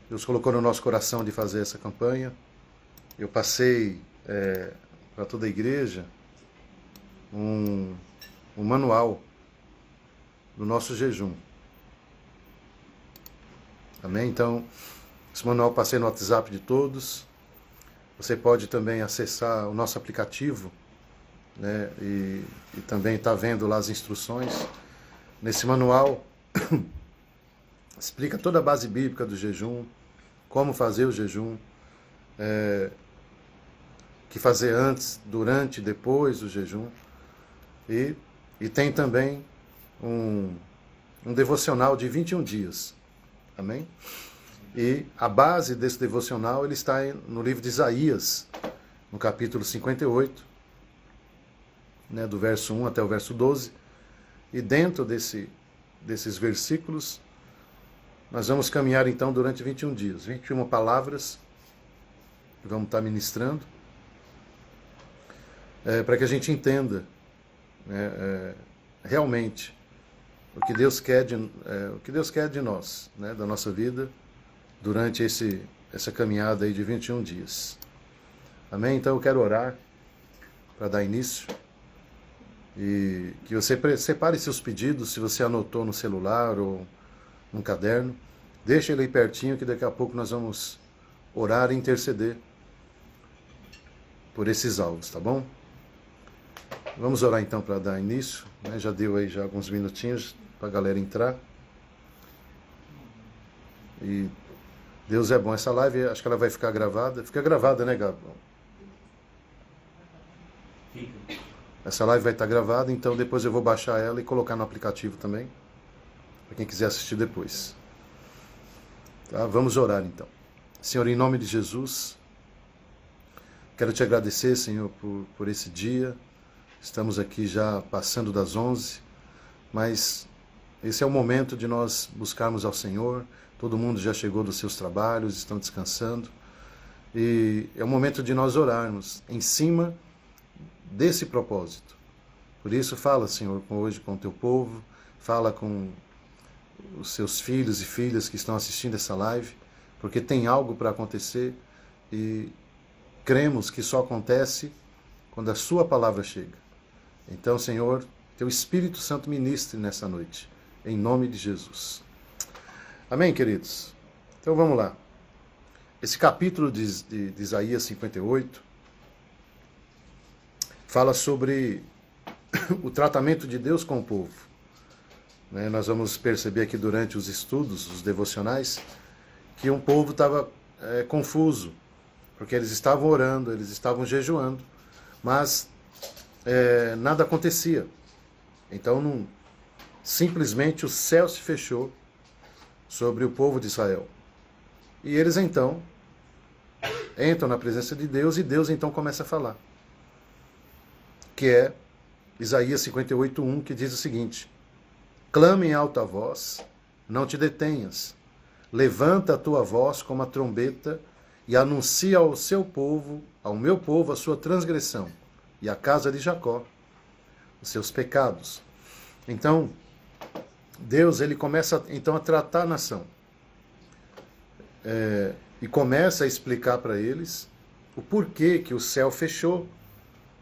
Deus colocou no nosso coração de fazer essa campanha. Eu passei para toda a igreja um manual do nosso jejum. Amém? Então, esse manual passei no WhatsApp de todos. Você pode também acessar o nosso aplicativo, né? E também está vendo lá as instruções. Nesse manual explica toda a base bíblica do jejum, como fazer o jejum, que fazer antes, durante e depois do jejum. E tem também um devocional de 21 dias. Amém? E a base desse devocional ele está no livro de Isaías, no capítulo 58, né, do verso 1 até o verso 12. E dentro desses versículos, nós vamos caminhar então durante 21 dias, 21 palavras que vamos estar ministrando, para que a gente entenda, né, realmente o que Deus quer de nós, né, da nossa vida, durante essa caminhada aí de 21 dias. Amém? Então eu quero orar para dar início. E que você separe seus pedidos, se você anotou no celular ou num caderno. Deixa ele aí pertinho, que daqui a pouco nós vamos orar e interceder por esses alvos, tá bom? Vamos orar então para dar início, né? Já deu aí já alguns minutinhos para a galera entrar. E Deus é bom. Essa live, acho que ela vai ficar gravada. Fica gravada, né, Gabo? Fica. Essa live vai estar gravada, então depois eu vou baixar ela e colocar no aplicativo também, para quem quiser assistir depois. Tá? Vamos orar então. Senhor, em nome de Jesus, quero te agradecer, Senhor, por esse dia. Estamos aqui já passando das 11, mas esse é o momento de nós buscarmos ao Senhor. Todo mundo já chegou dos seus trabalhos, estão descansando. E é o momento de nós orarmos em cima desse propósito. Por isso, fala, Senhor, hoje com o teu povo, fala com os seus filhos e filhas que estão assistindo essa live, porque tem algo para acontecer e cremos que só acontece quando a sua palavra chega. Então, Senhor, teu Espírito Santo ministre nessa noite, em nome de Jesus. Amém, queridos? Então vamos lá. Esse capítulo de Isaías 58 fala sobre o tratamento de Deus com o povo. Nós vamos perceber aqui durante os estudos, os devocionais, que um povo estava confuso, porque eles estavam orando, eles estavam jejuando, mas nada acontecia. Então, simplesmente o céu se fechou sobre o povo de Israel. E eles então entram na presença de Deus, e Deus então começa a falar. Que é Isaías 58:1, que diz o seguinte: clame em alta voz, não te detenhas. Levanta a tua voz como a trombeta e anuncia ao seu povo, ao meu povo, a sua transgressão, e à casa de Jacó os seus pecados. Então, Deus ele começa então a tratar a nação. E começa a explicar para eles o porquê que o céu fechou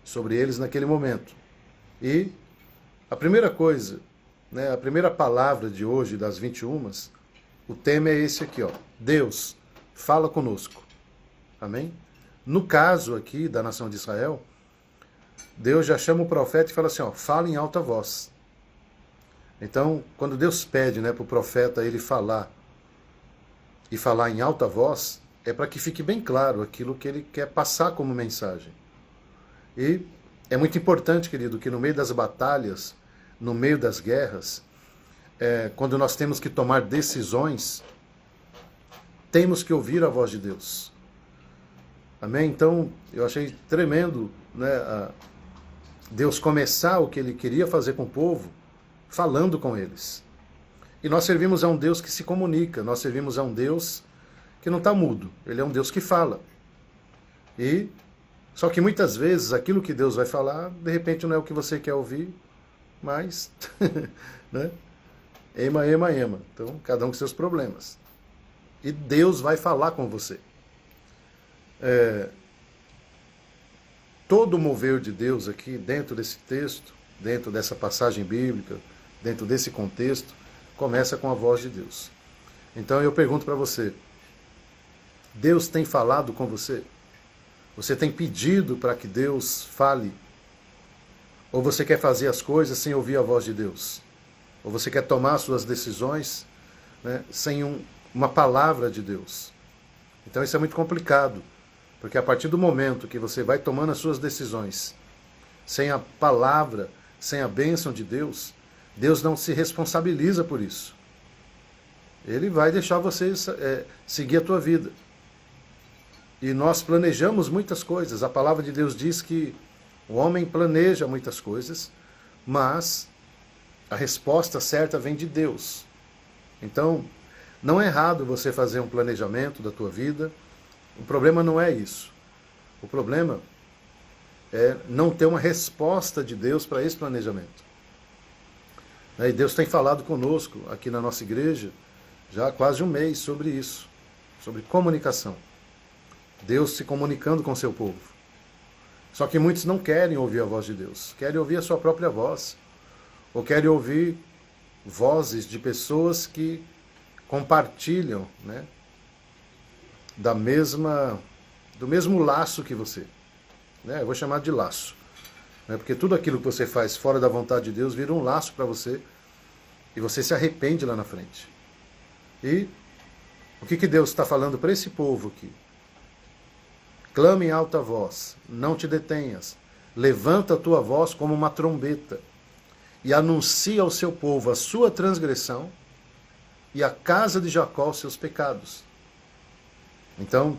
sobre eles naquele momento. E a primeira coisa, né, a primeira palavra de hoje, das 21, o tema é esse aqui, ó. Deus, fala conosco. Amém? No caso aqui da nação de Israel, Deus já chama o profeta e fala assim, ó, fala em alta voz. Então, quando Deus pede, né, para o profeta ele falar e falar em alta voz, é para que fique bem claro aquilo que ele quer passar como mensagem. E é muito importante, querido, que no meio das batalhas, no meio das guerras, quando nós temos que tomar decisões, temos que ouvir a voz de Deus. Amém? Então, eu achei tremendo, né, Deus começar o que ele queria fazer com o povo, falando com eles. E nós servimos a um Deus que se comunica, nós servimos a um Deus que não está mudo, ele é um Deus que fala. E só que muitas vezes aquilo que Deus vai falar, de repente não é o que você quer ouvir, mas, né? Ema. Então, cada um com seus problemas. E Deus vai falar com você. Todo o mover de Deus aqui, dentro desse texto, dentro dessa passagem bíblica, dentro desse contexto, começa com a voz de Deus. Então eu pergunto para você, Deus tem falado com você? Você tem pedido para que Deus fale? Ou você quer fazer as coisas sem ouvir a voz de Deus? Ou você quer tomar suas decisões, né, sem uma palavra de Deus? Então isso é muito complicado, porque a partir do momento que você vai tomando as suas decisões sem a palavra, sem a bênção de Deus, Deus não se responsabiliza por isso. Ele vai deixar você seguir a tua vida. E nós planejamos muitas coisas. A palavra de Deus diz que o homem planeja muitas coisas, mas a resposta certa vem de Deus. Então, não é errado você fazer um planejamento da tua vida. O problema não é isso. O problema é não ter uma resposta de Deus para esse planejamento. E Deus tem falado conosco aqui na nossa igreja já há quase um mês sobre isso, sobre comunicação. Deus se comunicando com o seu povo. Só que muitos não querem ouvir a voz de Deus, querem ouvir a sua própria voz, ou querem ouvir vozes de pessoas que compartilham, né, do mesmo laço que você. Né? Eu vou chamar de laço. Né? Porque tudo aquilo que você faz fora da vontade de Deus vira um laço para você e você se arrepende lá na frente. E o que Deus está falando para esse povo aqui? Clame em alta voz, não te detenhas, levanta a tua voz como uma trombeta e anuncia ao seu povo a sua transgressão e à casa de Jacó os seus pecados. Então,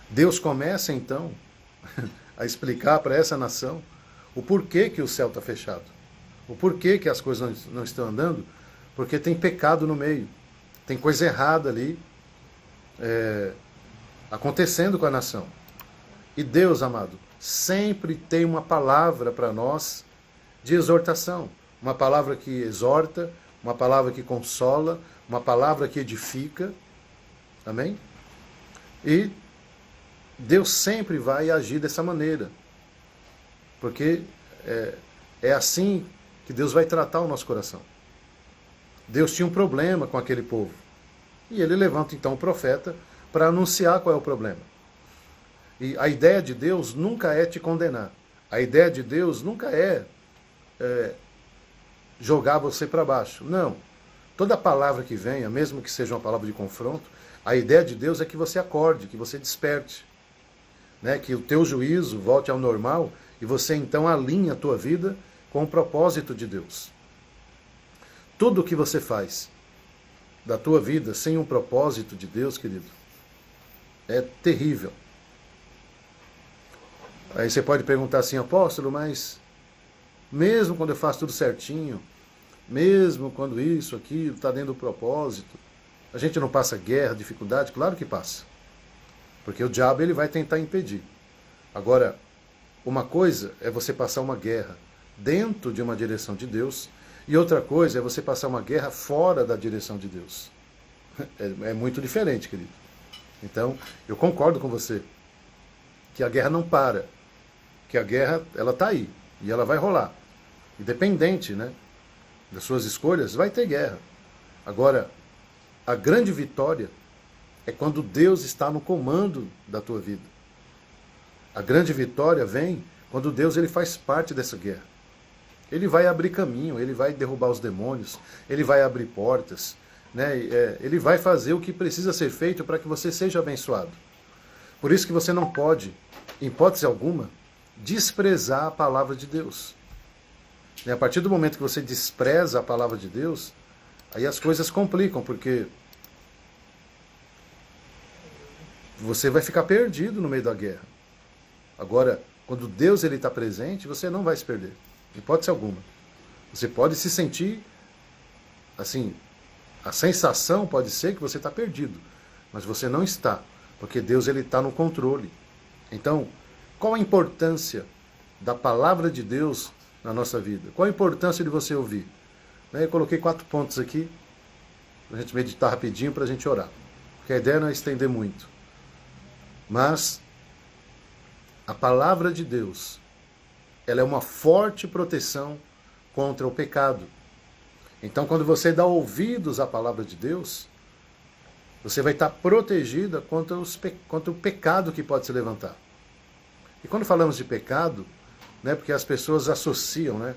Deus começa então a explicar para essa nação o porquê que o céu está fechado, o porquê que as coisas não estão andando, porque tem pecado no meio, tem coisa errada ali, acontecendo com a nação. E Deus, amado, sempre tem uma palavra para nós de exortação. Uma palavra que exorta, uma palavra que consola, uma palavra que edifica. Amém? E Deus sempre vai agir dessa maneira. Porque é assim que Deus vai tratar o nosso coração. Deus tinha um problema com aquele povo. E ele levanta então o profeta para anunciar qual é o problema. E a ideia de Deus nunca é te condenar. A ideia de Deus nunca é jogar você para baixo. Não. Toda palavra que venha, mesmo que seja uma palavra de confronto, a ideia de Deus é que você acorde, que você desperte. Né? Que o teu juízo volte ao normal e você então alinhe a tua vida com o propósito de Deus. Tudo o que você faz da tua vida sem um propósito de Deus, querido, é terrível. Aí você pode perguntar assim, apóstolo, mas mesmo quando eu faço tudo certinho, mesmo quando isso, aquilo, está dentro do propósito, a gente não passa guerra, dificuldade? Claro que passa. Porque o diabo ele vai tentar impedir. Agora, uma coisa é você passar uma guerra dentro de uma direção de Deus, e outra coisa é você passar uma guerra fora da direção de Deus. É muito diferente, querido. Então, eu concordo com você que a guerra não para, que a guerra ela está aí e ela vai rolar. Independente, né, das suas escolhas, vai ter guerra. Agora, a grande vitória é quando Deus está no comando da tua vida. A grande vitória vem quando Deus ele faz parte dessa guerra. Ele vai abrir caminho, ele vai derrubar os demônios, ele vai abrir portas, né? Ele vai fazer o que precisa ser feito para que você seja abençoado. Por isso que você não pode, em hipótese alguma, desprezar a palavra de Deus. A partir do momento que você despreza a palavra de Deus, aí as coisas complicam, porque você vai ficar perdido no meio da guerra. Agora, quando Deus está presente, você não vai se perder. Em hipótese alguma. Você pode se sentir, assim, a sensação pode ser que você está perdido, mas você não está, porque Deus está no controle. Então, qual a importância da palavra de Deus na nossa vida? Qual a importância de você ouvir? Eu coloquei 4 pontos aqui. para a gente meditar rapidinho, para a gente orar. Porque a ideia não é estender muito. Mas a palavra de Deus, ela é uma forte proteção contra o pecado. Então, quando você dá ouvidos à palavra de Deus, você vai estar protegida contra o pecado que pode se levantar. E quando falamos de pecado, né, porque as pessoas associam, né,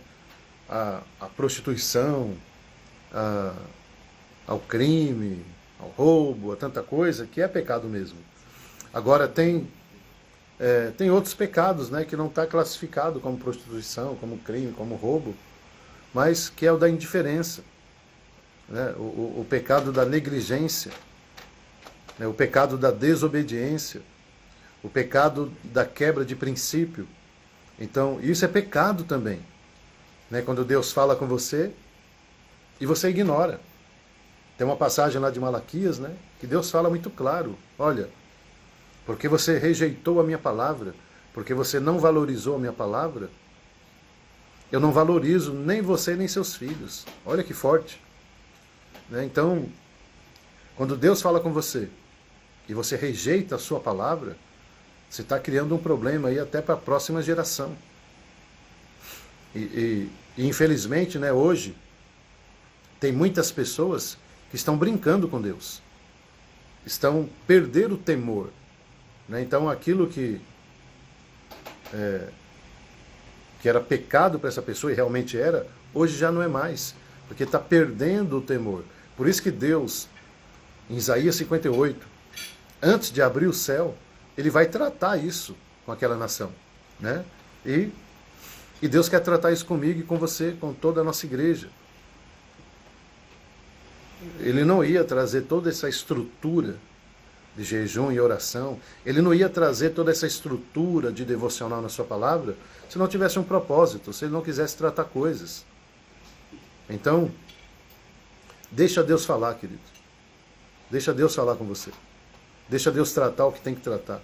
a prostituição, ao crime, ao roubo, a tanta coisa, que é pecado mesmo. Agora, tem outros pecados, né, que não está classificado como prostituição, como crime, como roubo, mas que é o da indiferença, né, o pecado da negligência, né, o pecado da desobediência, o pecado da quebra de princípio. Então, isso é pecado também, né, quando Deus fala com você e você ignora. Tem uma passagem lá de Malaquias, né, que Deus fala muito claro: olha, porque você rejeitou a minha palavra, porque você não valorizou a minha palavra, eu não valorizo nem você nem seus filhos. Olha que forte. Né? Então, quando Deus fala com você e você rejeita a sua palavra, você está criando um problema aí até para a próxima geração. E infelizmente, né, hoje, tem muitas pessoas que estão brincando com Deus. Estão perdendo o temor. Né? Então, aquilo que era pecado para essa pessoa, e realmente era, hoje já não é mais. Porque está perdendo o temor. Por isso que Deus, em Isaías 58, antes de abrir o céu, ele vai tratar isso com aquela nação. Né? E Deus quer tratar isso comigo e com você, com toda a nossa igreja. Ele não ia trazer toda essa estrutura de jejum e oração, ele não ia trazer toda essa estrutura de devocional na sua palavra se não tivesse um propósito, se ele não quisesse tratar coisas. Então, deixa Deus falar, querido. Deixa Deus falar com você. Deixa Deus tratar o que tem que tratar.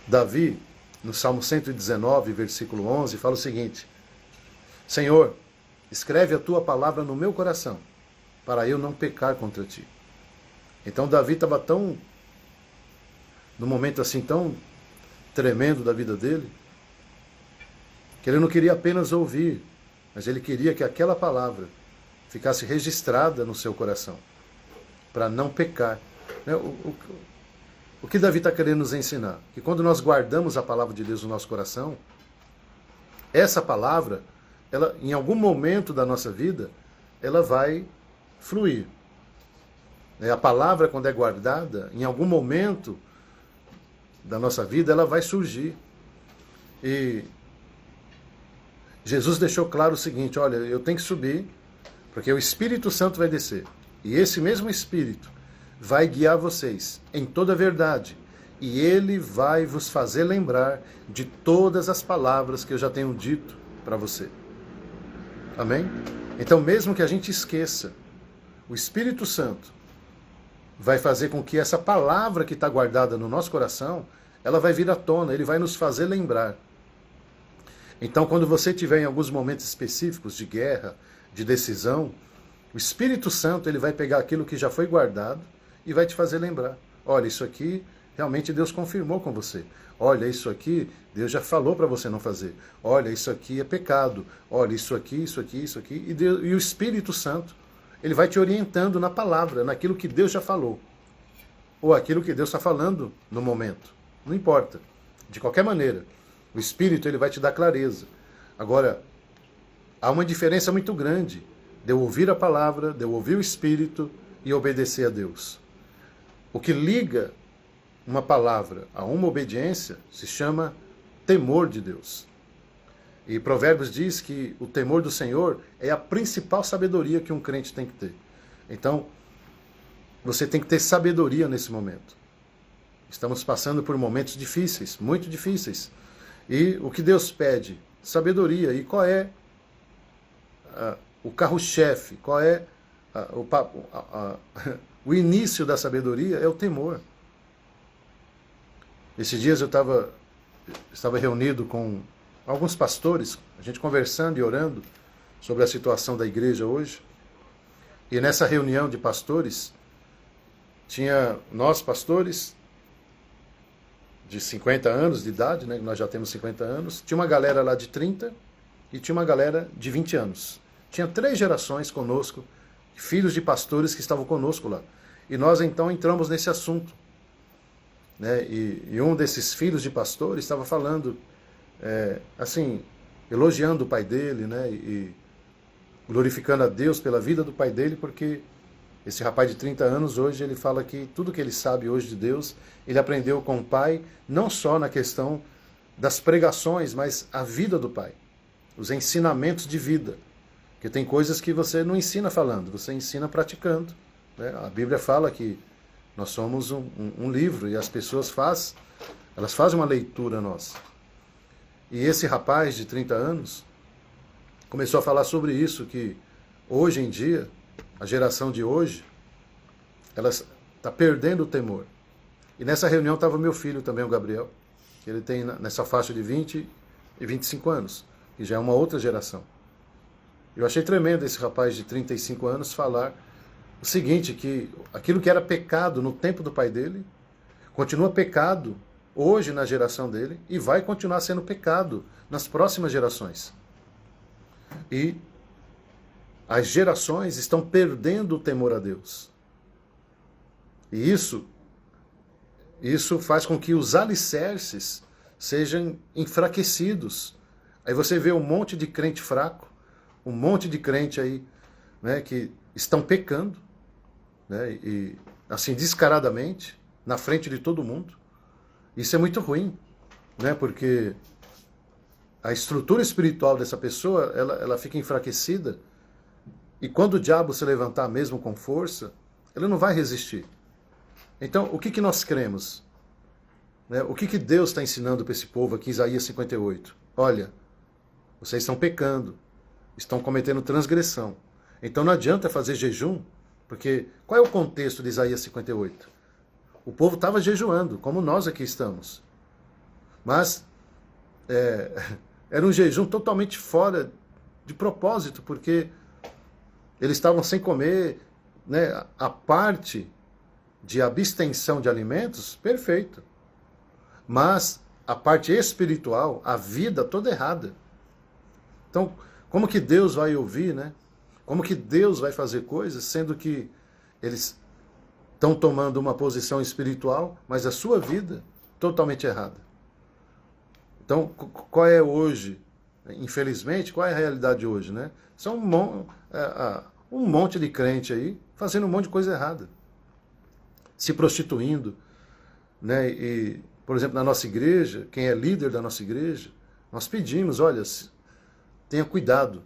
Davi, no Salmo 119, versículo 11, fala o seguinte: Senhor, escreve a tua palavra no meu coração, para eu não pecar contra ti. Então Davi estava num momento assim tão tremendo da vida dele, que ele não queria apenas ouvir, mas ele queria que aquela palavra ficasse registrada no seu coração, para não pecar. O que Davi está querendo nos ensinar? Que quando nós guardamos a palavra de Deus no nosso coração, essa palavra, ela, em algum momento da nossa vida, ela vai fluir. A palavra, quando é guardada, em algum momento da nossa vida, ela vai surgir. E Jesus deixou claro o seguinte: olha, eu tenho que subir, porque o Espírito Santo vai descer. E esse mesmo Espírito vai guiar vocês em toda a verdade. E ele vai vos fazer lembrar de todas as palavras que eu já tenho dito para você. Amém? Então, mesmo que a gente esqueça, o Espírito Santo vai fazer com que essa palavra que está guardada no nosso coração, ela vai vir à tona, ele vai nos fazer lembrar. Então, quando você tiver em alguns momentos específicos de guerra, de decisão, o Espírito Santo ele vai pegar aquilo que já foi guardado e vai te fazer lembrar. Olha, isso aqui realmente Deus confirmou com você. Olha, isso aqui Deus já falou para você não fazer. Olha, isso aqui é pecado. Olha, isso aqui, isso aqui, isso aqui. E o Espírito Santo, ele vai te orientando na palavra, naquilo que Deus já falou. Ou aquilo que Deus está falando no momento. Não importa. De qualquer maneira, o Espírito ele vai te dar clareza. Agora, há uma diferença muito grande de eu ouvir a palavra, de eu ouvir o Espírito e obedecer a Deus. O que liga uma palavra a uma obediência se chama temor de Deus. E Provérbios diz que o temor do Senhor é a principal sabedoria que um crente tem que ter. Então, você tem que ter sabedoria nesse momento. Estamos passando por momentos difíceis, muito difíceis. E o que Deus pede? Sabedoria. E qual é o carro-chefe? Qual é o início da sabedoria? É o temor. Esses dias eu estava reunido com alguns pastores, a gente conversando e orando sobre a situação da igreja hoje. E nessa reunião de pastores, tinha nós pastores de 50 anos de idade, né? Nós já temos 50 anos. Tinha uma galera lá de 30 e tinha uma galera de 20 anos. Tinha 3 gerações conosco, filhos de pastores que estavam conosco lá. E nós então entramos nesse assunto, né? E um desses filhos de pastores estava falando, assim, elogiando o pai dele, né? E glorificando a Deus pela vida do pai dele, porque esse rapaz de 30 anos hoje ele fala que tudo que ele sabe hoje de Deus, ele aprendeu com o pai, não só na questão das pregações, mas a vida do pai, os ensinamentos de vida. Porque tem coisas que você não ensina falando, você ensina praticando, né? A Bíblia fala que nós somos um livro e as pessoas elas fazem uma leitura nossa. E esse rapaz de 30 anos começou a falar sobre isso, que hoje em dia, a geração de hoje, ela está perdendo o temor. E nessa reunião estava meu filho também, o Gabriel, que ele tem nessa faixa de 20 e 25 anos, que já é uma outra geração. Eu achei tremendo esse rapaz de 35 anos falar o seguinte, que aquilo que era pecado no tempo do pai dele, continua pecado hoje na geração dele e vai continuar sendo pecado nas próximas gerações. E as gerações estão perdendo o temor a Deus. E isso faz com que os alicerces sejam enfraquecidos. Aí você vê um monte de crente fraco, um monte de crente aí, né, que estão pecando, né, e assim descaradamente, na frente de todo mundo. Isso é muito ruim, né, porque a estrutura espiritual dessa pessoa, ela fica enfraquecida, e quando o diabo se levantar mesmo com força, ele não vai resistir. Então, o que nós cremos? Né? O que Deus está ensinando para esse povo aqui em Isaías 58? Olha, vocês estão pecando, estão cometendo transgressão. Então não adianta fazer jejum, porque qual é o contexto de Isaías 58? O povo estava jejuando, como nós aqui estamos. Mas era um jejum totalmente fora de propósito, porque eles estavam sem comer, né? A parte de abstenção de alimentos, perfeito. Mas a parte espiritual, a vida toda errada. Então, como que Deus vai ouvir, né? Como que Deus vai fazer coisas, sendo que eles estão tomando uma posição espiritual, mas a sua vida totalmente errada? Então, qual é hoje, infelizmente, qual é a realidade hoje, né? São um monte de crente aí fazendo um monte de coisa errada. Se prostituindo, né? E, por exemplo, na nossa igreja, quem é líder da nossa igreja, nós pedimos, olha, tenha cuidado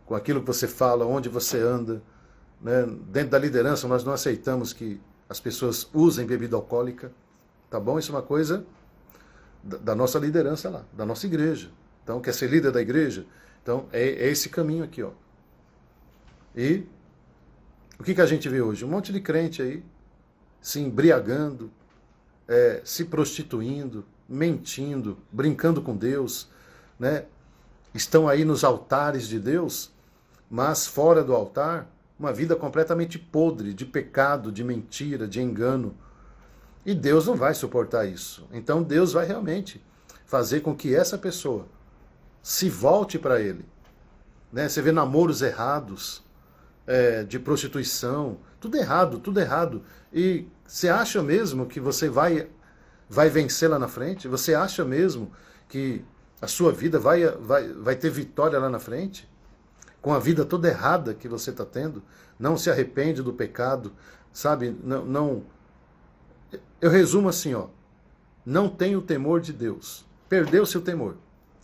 com aquilo que você fala, onde você anda, né? Dentro da liderança, nós não aceitamos que as pessoas usem bebida alcoólica, tá bom? Isso é uma coisa da nossa liderança lá, da nossa igreja. Então, quer ser líder da igreja? Então, é esse caminho aqui, ó. E o que a gente vê hoje? Um monte de crente aí se embriagando, se prostituindo, mentindo, brincando com Deus, né? Estão aí nos altares de Deus, mas fora do altar, uma vida completamente podre, de pecado, de mentira, de engano. E Deus não vai suportar isso. Então Deus vai realmente fazer com que essa pessoa se volte para Ele. Né? Você vê namoros errados, de prostituição, tudo errado, tudo errado. E você acha mesmo que você vai vencer lá na frente? Você acha mesmo que a sua vida vai ter vitória lá na frente? Com a vida toda errada que você está tendo? Não se arrepende do pecado, sabe? Não. Eu resumo assim, ó. Não tem o temor de Deus. Perdeu-se o temor,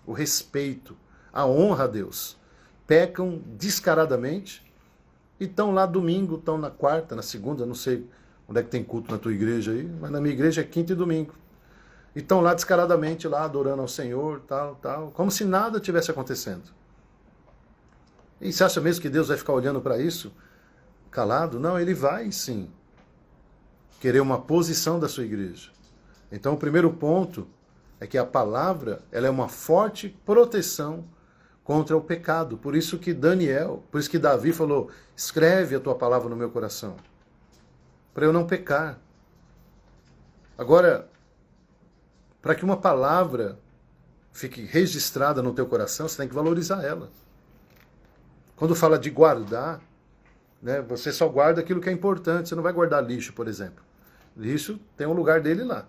o respeito, a honra a Deus. Pecam descaradamente e estão lá domingo, estão na quarta, na segunda, não sei onde é que tem culto na tua igreja aí, mas na minha igreja é quinta e domingo. E estão lá descaradamente, lá adorando ao Senhor, tal, como se nada tivesse acontecendo. E você acha mesmo que Deus vai ficar olhando para isso, calado? Não, Ele vai sim querer uma posição da sua igreja. Então o primeiro ponto é que a palavra ela é uma forte proteção contra o pecado. Por isso que Davi falou, escreve a tua palavra no meu coração, para eu não pecar. Agora, para que uma palavra fique registrada no teu coração, você tem que valorizar ela. Quando fala de guardar, né, você só guarda aquilo que é importante, você não vai guardar lixo, por exemplo. Lixo tem um lugar dele lá.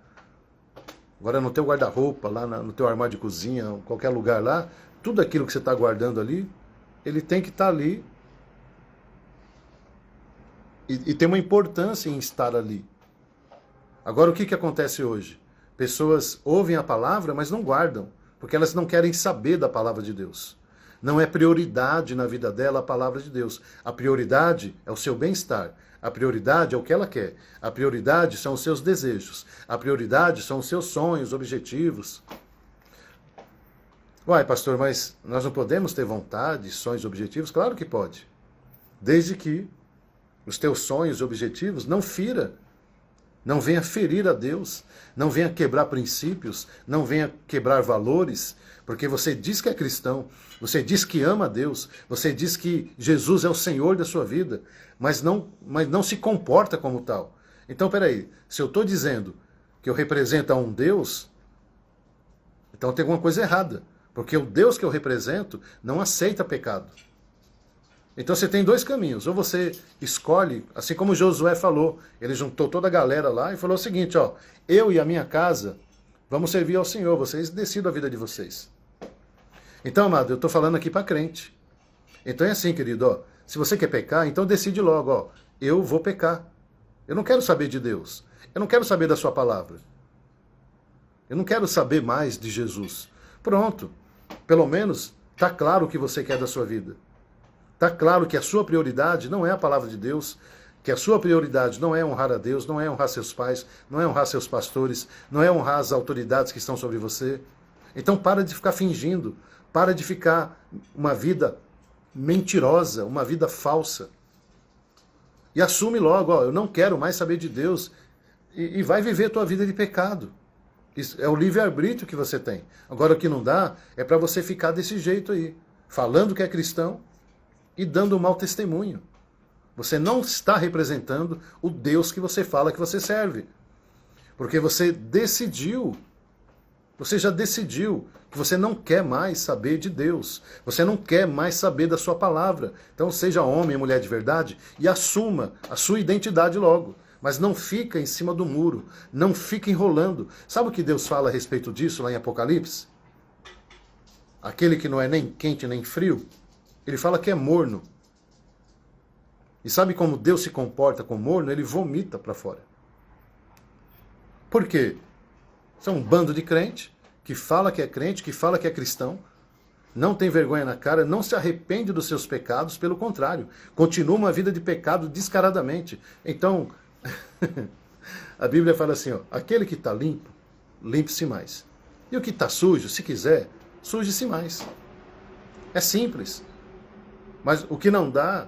Agora no teu guarda-roupa, lá no teu armário de cozinha, qualquer lugar lá, tudo aquilo que você está guardando ali, ele tem que estar ali. E tem uma importância em estar ali. Agora o que acontece hoje? Pessoas ouvem a palavra, mas não guardam, porque elas não querem saber da palavra de Deus. Não é prioridade na vida dela a palavra de Deus. A prioridade é o seu bem-estar. A prioridade é o que ela quer. A prioridade são os seus desejos. A prioridade são os seus sonhos, objetivos. Uai, pastor, mas nós não podemos ter vontade, sonhos, objetivos? Claro que pode. Desde que os teus sonhos e objetivos não venha ferir a Deus, não venha quebrar princípios, não venha quebrar valores, porque você diz que é cristão, você diz que ama a Deus, você diz que Jesus é o Senhor da sua vida, mas não se comporta como tal. Então, peraí, se eu estou dizendo que eu represento a um Deus, então tem alguma coisa errada, porque o Deus que eu represento não aceita pecado. Então você tem dois caminhos, ou você escolhe, assim como Josué falou, ele juntou toda a galera lá e falou o seguinte, ó, eu e a minha casa vamos servir ao Senhor, vocês decidam a vida de vocês. Então, amado, eu estou falando aqui para crente. Então é assim, querido, ó, se você quer pecar, então decide logo, ó, eu vou pecar. Eu não quero saber de Deus, eu não quero saber da sua palavra. Eu não quero saber mais de Jesus. Pronto, pelo menos está claro o que você quer da sua vida. Está claro que a sua prioridade não é a palavra de Deus, que a sua prioridade não é honrar a Deus, não é honrar seus pais, não é honrar seus pastores, não é honrar as autoridades que estão sobre você. Então para de ficar fingindo, para de ficar uma vida mentirosa, uma vida falsa. E assume logo, ó, eu não quero mais saber de Deus, e vai viver a tua vida de pecado. Isso é o livre-arbítrio que você tem. Agora o que não dá é para você ficar desse jeito aí, falando que é cristão, e dando um mau testemunho. Você não está representando o Deus que você fala que você serve. Porque você já decidiu que você não quer mais saber de Deus. Você não quer mais saber da sua palavra. Então seja homem e mulher de verdade e assuma a sua identidade logo. Mas não fica em cima do muro. Não fica enrolando. Sabe o que Deus fala a respeito disso lá em Apocalipse? Aquele que não é nem quente nem frio, ele fala que é morno. E sabe como Deus se comporta com morno? Ele vomita para fora. Por quê? São um bando de crente que fala que é crente, que fala que é cristão, não tem vergonha na cara, não se arrepende dos seus pecados, pelo contrário, continua uma vida de pecado descaradamente. Então, a Bíblia fala assim, ó, aquele que está limpo, limpe-se mais. E o que está sujo, se quiser, suje-se mais. É simples. Mas o que não dá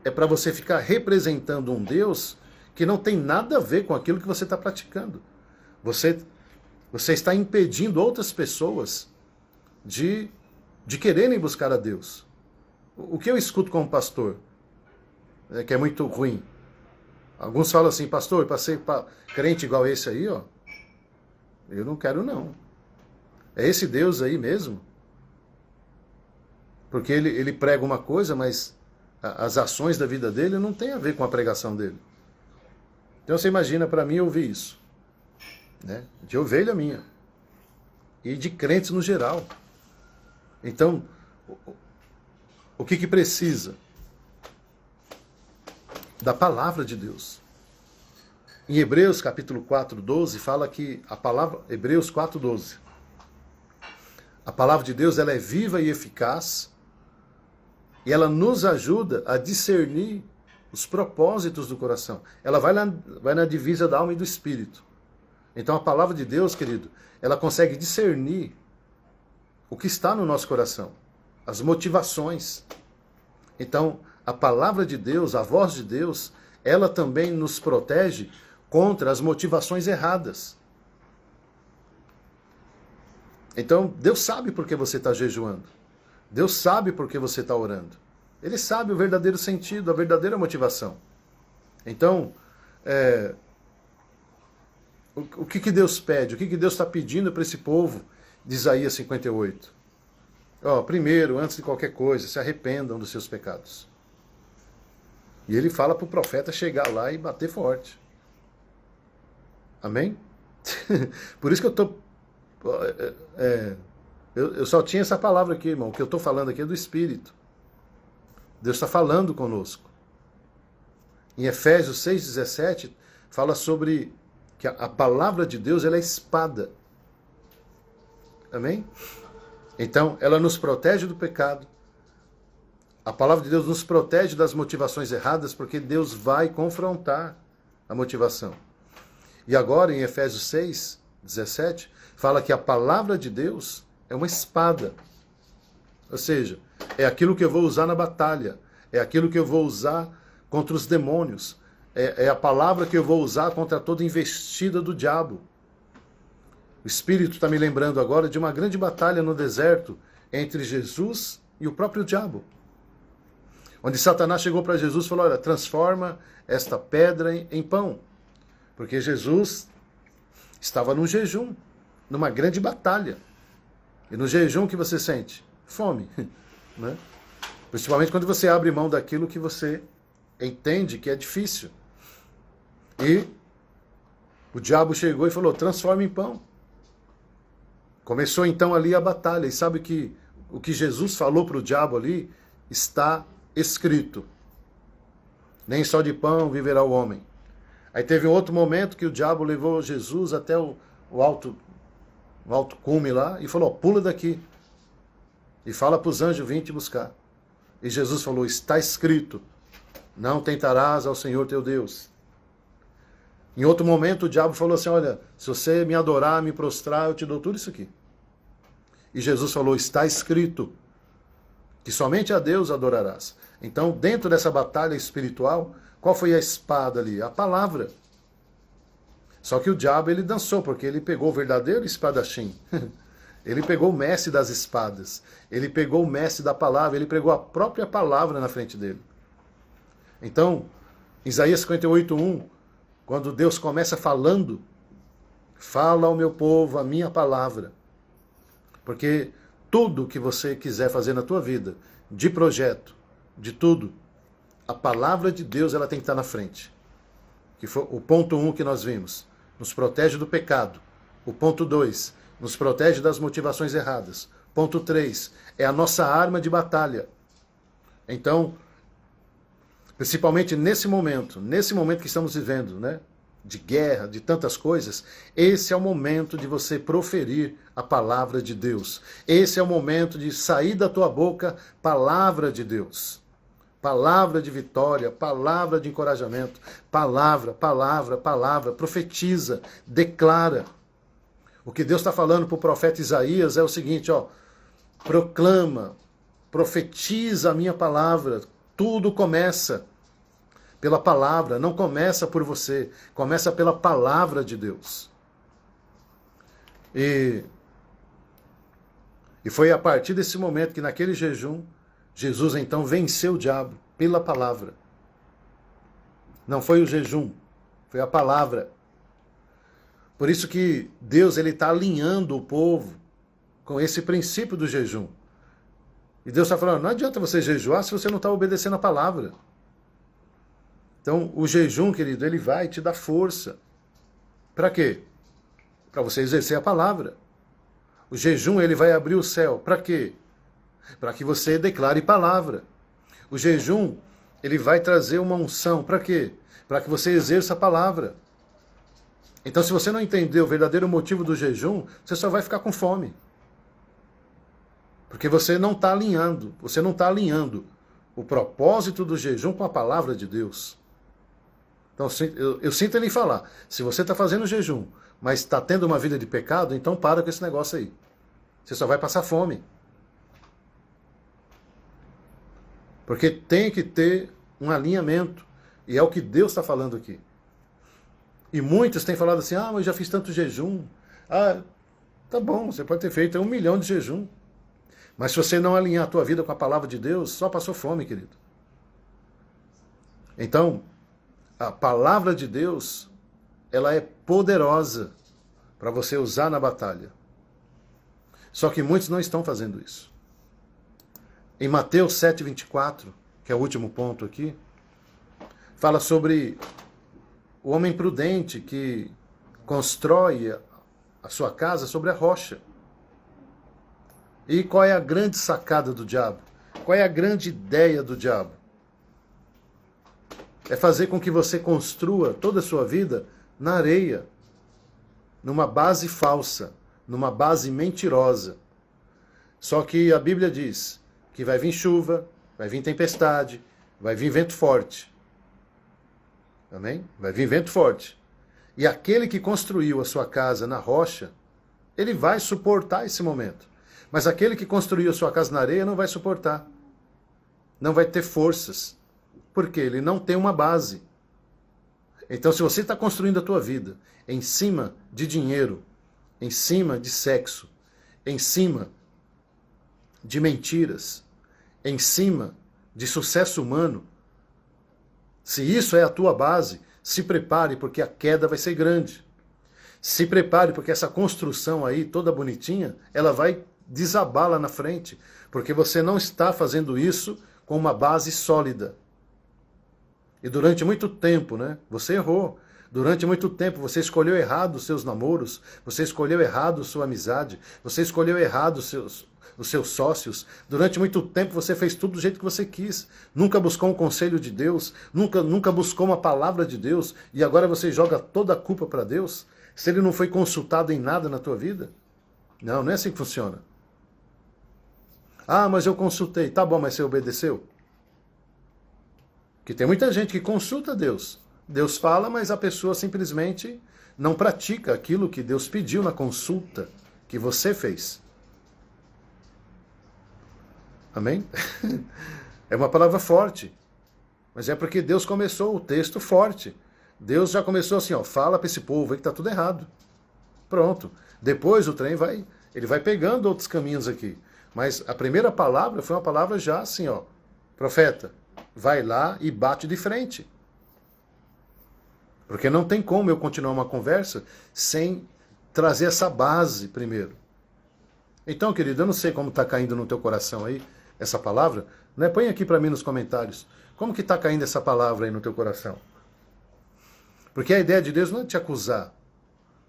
é para você ficar representando um Deus que não tem nada a ver com aquilo que você está praticando. Você está impedindo outras pessoas de quererem buscar a Deus. O que eu escuto como pastor, que é muito ruim. Alguns falam assim, pastor, para ser crente igual esse aí, ó, eu não quero não. É esse Deus aí mesmo? Porque ele prega uma coisa, mas as ações da vida dele não tem a ver com a pregação dele. Então você imagina para mim ouvir isso. Né? De ovelha minha. E de crentes no geral. Então, o que precisa? Da palavra de Deus. Em Hebreus capítulo 4:12 fala que a palavra, Hebreus 4:12, a palavra de Deus ela é viva e eficaz e ela nos ajuda a discernir os propósitos do coração. Ela vai na divisa da alma e do espírito. Então a palavra de Deus, querido, ela consegue discernir o que está no nosso coração, as motivações. Então a palavra de Deus, a voz de Deus, ela também nos protege contra as motivações erradas. Então Deus sabe por que você está jejuando. Deus sabe por que você está orando. Ele sabe o verdadeiro sentido, a verdadeira motivação. Então, o que Deus pede? O que Deus está pedindo para esse povo de Isaías 58? Primeiro, antes de qualquer coisa, se arrependam dos seus pecados. E ele fala para o profeta chegar lá e bater forte. Amém? Por isso que eu só tinha essa palavra aqui, irmão. O que eu estou falando aqui é do Espírito. Deus está falando conosco. Em Efésios 6,17, fala sobre que a palavra de Deus ela é espada. Amém? Então, ela nos protege do pecado. A palavra de Deus nos protege das motivações erradas, porque Deus vai confrontar a motivação. E agora, em Efésios 6,17, fala que a palavra de Deus é uma espada. Ou seja, é aquilo que eu vou usar na batalha, é aquilo que eu vou usar contra os demônios, é a palavra que eu vou usar contra toda investida do diabo. O Espírito está me lembrando agora de uma grande batalha no deserto entre Jesus e o próprio diabo. Onde Satanás chegou para Jesus e falou, olha, transforma esta pedra em pão. Porque Jesus estava num jejum, numa grande batalha. E no jejum o que você sente? Fome. Né? Principalmente quando você abre mão daquilo que você entende que é difícil. E o diabo chegou e falou, transforma em pão. Começou então ali a batalha. E sabe que o que Jesus falou para o diabo ali está escrito. Nem só de pão viverá o homem. Aí teve um outro momento que o diabo levou Jesus até o alto cume lá e falou, pula daqui. E fala para os anjos virem te buscar. E Jesus falou, está escrito, não tentarás ao Senhor teu Deus. Em outro momento o diabo falou assim, olha, se você me adorar, me prostrar, eu te dou tudo isso aqui. E Jesus falou, está escrito, que somente a Deus adorarás. Então, dentro dessa batalha espiritual, qual foi a espada ali? A palavra. Só que o diabo, ele dançou, porque ele pegou o verdadeiro espadachim. Ele pegou o mestre das espadas. Ele pegou o mestre da palavra. Ele pegou a própria palavra na frente dele. Então, Isaías 58:1, quando Deus começa falando, fala ao meu povo a minha palavra. Porque tudo que você quiser fazer na tua vida, de projeto, de tudo, a palavra de Deus ela tem que estar na frente. Que foi o ponto 1 que nós vimos. Nos protege do pecado. O ponto 2, nos protege das motivações erradas. Ponto 3, é a nossa arma de batalha. Então, principalmente nesse momento que estamos vivendo, né? De guerra, de tantas coisas, esse é o momento de você proferir a palavra de Deus. Esse é o momento de sair da tua boca palavra de Deus. Palavra de vitória, palavra de encorajamento, palavra, palavra, palavra, profetiza, declara. O que Deus está falando para o profeta Isaías é o seguinte, proclama, profetiza a minha palavra, tudo começa pela palavra, não começa por você, começa pela palavra de Deus. E foi a partir desse momento que naquele jejum, Jesus então venceu o diabo pela palavra. Não foi o jejum, foi a palavra. Por isso que Deus está alinhando o povo com esse princípio do jejum. E Deus está falando, não adianta você jejuar se você não está obedecendo a palavra. Então, o jejum, querido, ele vai te dar força. Para quê? Para você exercer a palavra. O jejum, ele vai abrir o céu. Para quê? Para que você declare palavra. O jejum, ele vai trazer uma unção. Para quê? Para que você exerça a palavra. Então, se você não entender o verdadeiro motivo do jejum, você só vai ficar com fome. Porque você não está alinhando o propósito do jejum com a palavra de Deus. Então, eu sinto ele falar, se você está fazendo jejum, mas está tendo uma vida de pecado, então para com esse negócio aí. Você só vai passar fome. Porque tem que ter um alinhamento. E é o que Deus está falando aqui. E muitos têm falado assim, mas eu já fiz tanto jejum. Tá bom, você pode ter feito 1 milhão de jejum. Mas se você não alinhar a tua vida com a palavra de Deus, só passou fome, querido. Então, a palavra de Deus, ela é poderosa para você usar na batalha. Só que muitos não estão fazendo isso. Em Mateus 7,24, que é o último ponto aqui, fala sobre o homem prudente que constrói a sua casa sobre a rocha. E qual é a grande sacada do diabo? Qual é a grande ideia do diabo? É fazer com que você construa toda a sua vida na areia, numa base falsa, numa base mentirosa. Só que a Bíblia diz que vai vir chuva, vai vir tempestade, vai vir vento forte. Amém? Vai vir vento forte. E aquele que construiu a sua casa na rocha, ele vai suportar esse momento. Mas aquele que construiu a sua casa na areia não vai suportar. Não vai ter forças. Porque ele não tem uma base. Então, se você está construindo a tua vida em cima de dinheiro, em cima de sexo, em cima de mentiras, em cima de sucesso humano, se isso é a tua base, se prepare porque a queda vai ser grande. Se prepare porque essa construção aí, toda bonitinha, ela vai desabar lá na frente, porque você não está fazendo isso com uma base sólida. E durante muito tempo, né, você errou. Durante muito tempo você escolheu errado os seus namoros, você escolheu errado sua amizade, você escolheu errado os seus sócios. Durante muito tempo você fez tudo do jeito que você quis. Nunca buscou um conselho de Deus, nunca buscou uma palavra de Deus, e agora você joga toda a culpa para Deus, se ele não foi consultado em nada na tua vida? Não, não é assim que funciona. Ah, mas eu consultei. Tá bom, mas você obedeceu? Que tem muita gente que consulta Deus. Deus fala, mas a pessoa simplesmente não pratica aquilo que Deus pediu na consulta que você fez. Amém? É uma palavra forte. Mas é porque Deus começou o texto forte. Deus já começou assim, ó, fala para esse povo aí que tá tudo errado. Pronto. Depois o trem ele vai pegando outros caminhos aqui. Mas a primeira palavra foi uma palavra já assim, ó, profeta, vai lá e bate de frente. Porque não tem como eu continuar uma conversa sem trazer essa base primeiro. Então, querido, eu não sei como está caindo no teu coração aí essa palavra, né? Põe aqui para mim nos comentários. Como que está caindo essa palavra aí no teu coração? Porque a ideia de Deus não é te acusar.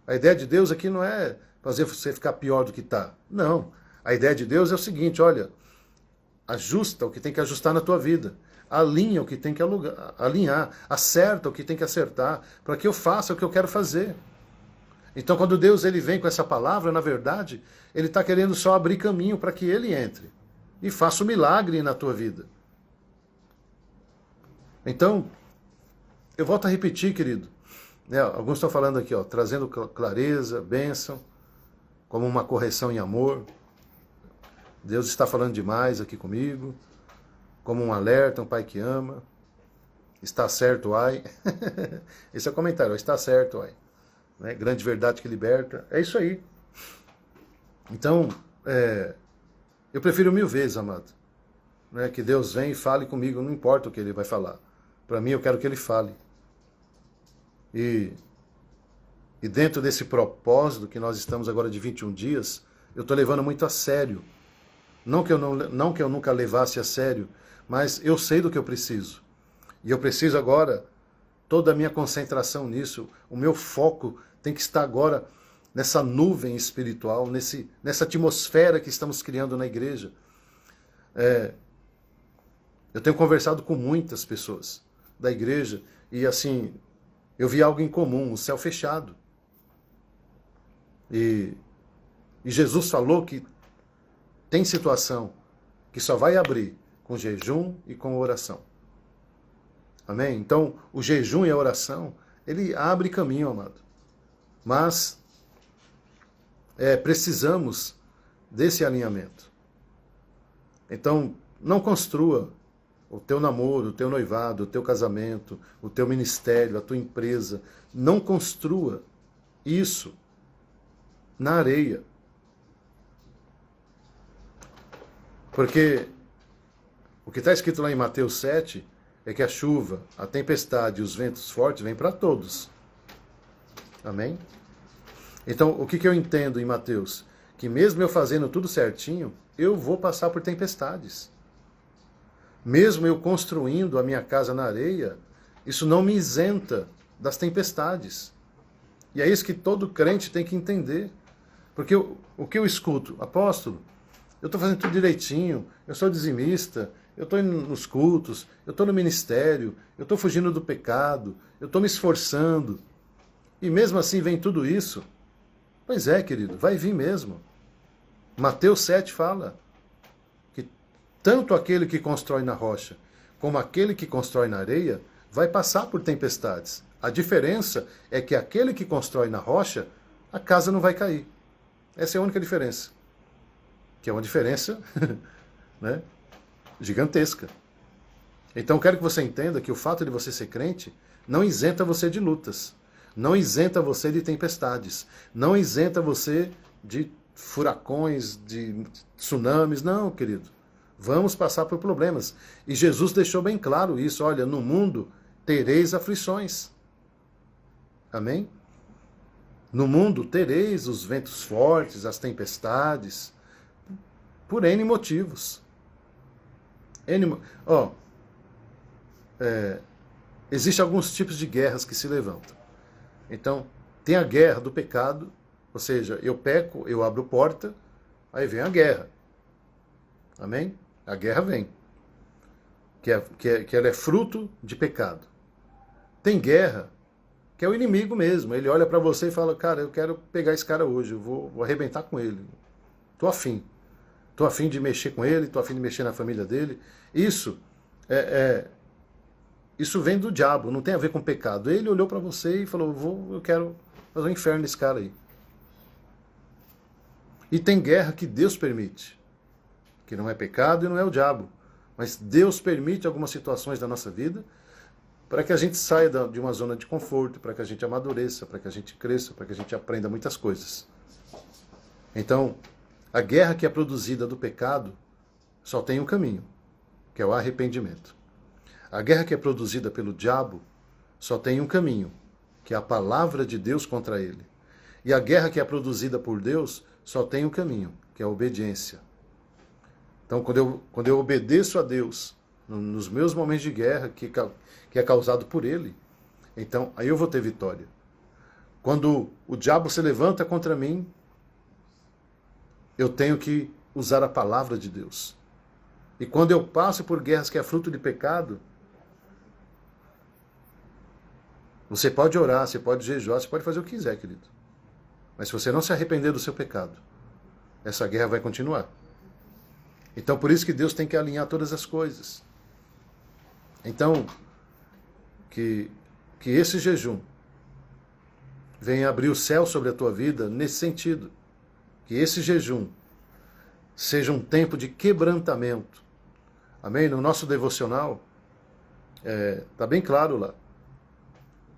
A ideia de Deus aqui não é fazer você ficar pior do que está. Não. A ideia de Deus é o seguinte, olha, ajusta o que tem que ajustar na tua vida. Alinha o que tem que alinhar. Acerta o que tem que acertar. Para que eu faça o que eu quero fazer. Então, quando Deus ele vem com essa palavra, na verdade, ele está querendo só abrir caminho para que ele entre. E faça um milagre na tua vida. Então, eu volto a repetir, querido. Né, alguns estão falando aqui, ó, trazendo clareza, bênção, como uma correção em amor. Deus está falando demais aqui comigo. Como um alerta, um pai que ama. Está certo, ai. Esse é o comentário, está certo, ai. Né? Grande verdade que liberta. É isso aí. Então, eu prefiro 1000 vezes, amado, né, que Deus venha e fale comigo, não importa o que ele vai falar. Para mim, eu quero que ele fale. E dentro desse propósito que nós estamos agora de 21 dias, eu estou levando muito a sério. Não que eu nunca levasse a sério, mas eu sei do que eu preciso. E eu preciso agora, toda a minha concentração nisso, o meu foco tem que estar agora nessa nuvem espiritual, nessa atmosfera que estamos criando na igreja. Eu tenho conversado com muitas pessoas da igreja e assim, eu vi algo em comum, o céu fechado. E Jesus falou que tem situação que só vai abrir com jejum e com oração. Amém? Então, o jejum e a oração, ele abre caminho, amado. Mas precisamos desse alinhamento. Então, não construa o teu namoro, o teu noivado, o teu casamento, o teu ministério, a tua empresa. Não construa isso na areia. Porque o que está escrito lá em Mateus 7 é que a chuva, a tempestade e os ventos fortes vêm para todos. Amém? Então, o que eu entendo em Mateus? Que mesmo eu fazendo tudo certinho, eu vou passar por tempestades. Mesmo eu construindo a minha casa na areia, isso não me isenta das tempestades. E é isso que todo crente tem que entender. Porque o que eu escuto? Apóstolo, eu estou fazendo tudo direitinho, eu sou dizimista, eu estou indo nos cultos, eu estou no ministério, eu estou fugindo do pecado, eu estou me esforçando. E mesmo assim vem tudo isso? Pois é, querido, vai vir mesmo. Mateus 7 fala que tanto aquele que constrói na rocha como aquele que constrói na areia vai passar por tempestades. A diferença é que aquele que constrói na rocha, a casa não vai cair. Essa é a única diferença. Que é uma diferença né, gigantesca. Então quero que você entenda que o fato de você ser crente não isenta você de lutas, não isenta você de tempestades, não isenta você de furacões, de tsunamis, não, querido. Vamos passar por problemas. E Jesus deixou bem claro isso, olha, no mundo tereis aflições. Amém? No mundo tereis os ventos fortes, as tempestades, por N motivos. Existem alguns tipos de guerras que se levantam. Então, tem a guerra do pecado, ou seja, eu peco, eu abro porta, aí vem a guerra. Amém? A guerra vem. Que ela é fruto de pecado. Tem guerra que é o inimigo mesmo. Ele olha para você e fala, cara, eu quero pegar esse cara hoje, eu vou arrebentar com ele. Tô afim. Tô afim de mexer com ele, tô afim de mexer na família dele. Isso isso vem do diabo, não tem a ver com pecado. Ele olhou para você e falou, eu quero fazer um inferno nesse cara aí. E tem guerra que Deus permite, que não é pecado e não é o diabo. Mas Deus permite algumas situações da nossa vida para que a gente saia de uma zona de conforto, para que a gente amadureça, para que a gente cresça, para que a gente aprenda muitas coisas. Então, a guerra que é produzida do pecado só tem um caminho, que é o arrependimento. A guerra que é produzida pelo diabo só tem um caminho, que é a palavra de Deus contra ele. E a guerra que é produzida por Deus só tem um caminho, que é a obediência. Então, quando eu obedeço a Deus nos meus momentos de guerra, que é causado por Ele, então aí eu vou ter vitória. Quando o diabo se levanta contra mim, eu tenho que usar a palavra de Deus. E quando eu passo por guerras que é fruto de pecado, você pode orar, você pode jejuar, você pode fazer o que quiser, querido. Mas se você não se arrepender do seu pecado, essa guerra vai continuar. Então, por isso que Deus tem que alinhar todas as coisas. Então, que esse jejum venha abrir o céu sobre a tua vida nesse sentido. Que esse jejum seja um tempo de quebrantamento. Amém? No nosso devocional, está bem claro lá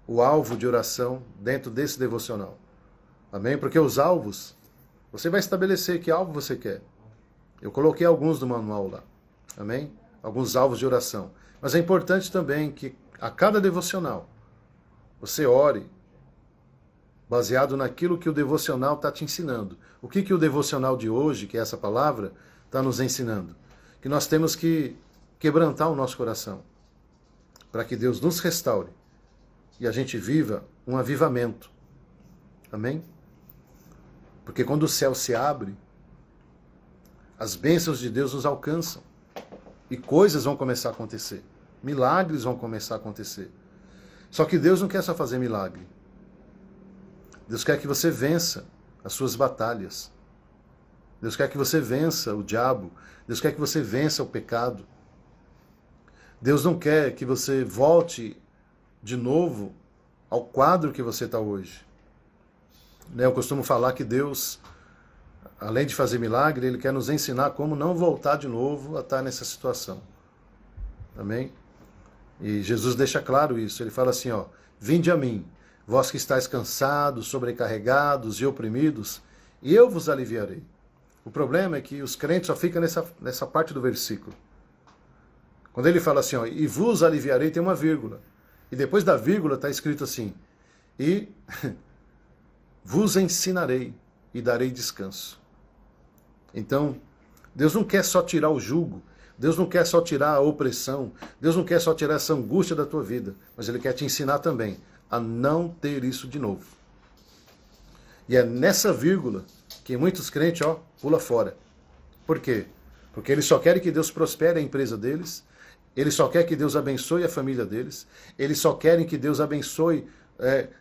o alvo de oração dentro desse devocional. Amém? Porque os alvos, você vai estabelecer que alvo você quer. Eu coloquei alguns no manual lá. Amém? Alguns alvos de oração. Mas é importante também que a cada devocional você ore baseado naquilo que o devocional está te ensinando. O que o devocional de hoje, que é essa palavra, está nos ensinando? Que nós temos que quebrantar o nosso coração para que Deus nos restaure e a gente viva um avivamento. Amém? Porque quando o céu se abre, as bênçãos de Deus nos alcançam e coisas vão começar a acontecer. Milagres vão começar a acontecer. Só que Deus não quer só fazer milagre. Deus quer que você vença as suas batalhas. Deus quer que você vença o diabo. Deus quer que você vença o pecado. Deus não quer que você volte de novo ao quadro que você está hoje. Eu costumo falar que Deus, além de fazer milagre, Ele quer nos ensinar como não voltar de novo a estar nessa situação. Amém? E Jesus deixa claro isso. Ele fala assim, vinde a mim, vós que estáis cansados, sobrecarregados e oprimidos, e eu vos aliviarei. O problema é que os crentes só ficam nessa parte do versículo. Quando ele fala assim, ó, e vos aliviarei, tem uma vírgula. E depois da vírgula está escrito assim, e vos ensinarei e darei descanso. Então, Deus não quer só tirar o jugo, Deus não quer só tirar a opressão, Deus não quer só tirar essa angústia da tua vida, mas Ele quer te ensinar também a não ter isso de novo. E é nessa vírgula que muitos crentes, ó, pula fora. Por quê? Porque eles só querem que Deus prospere a empresa deles, eles só querem que Deus abençoe a família deles, eles só querem que Deus abençoe,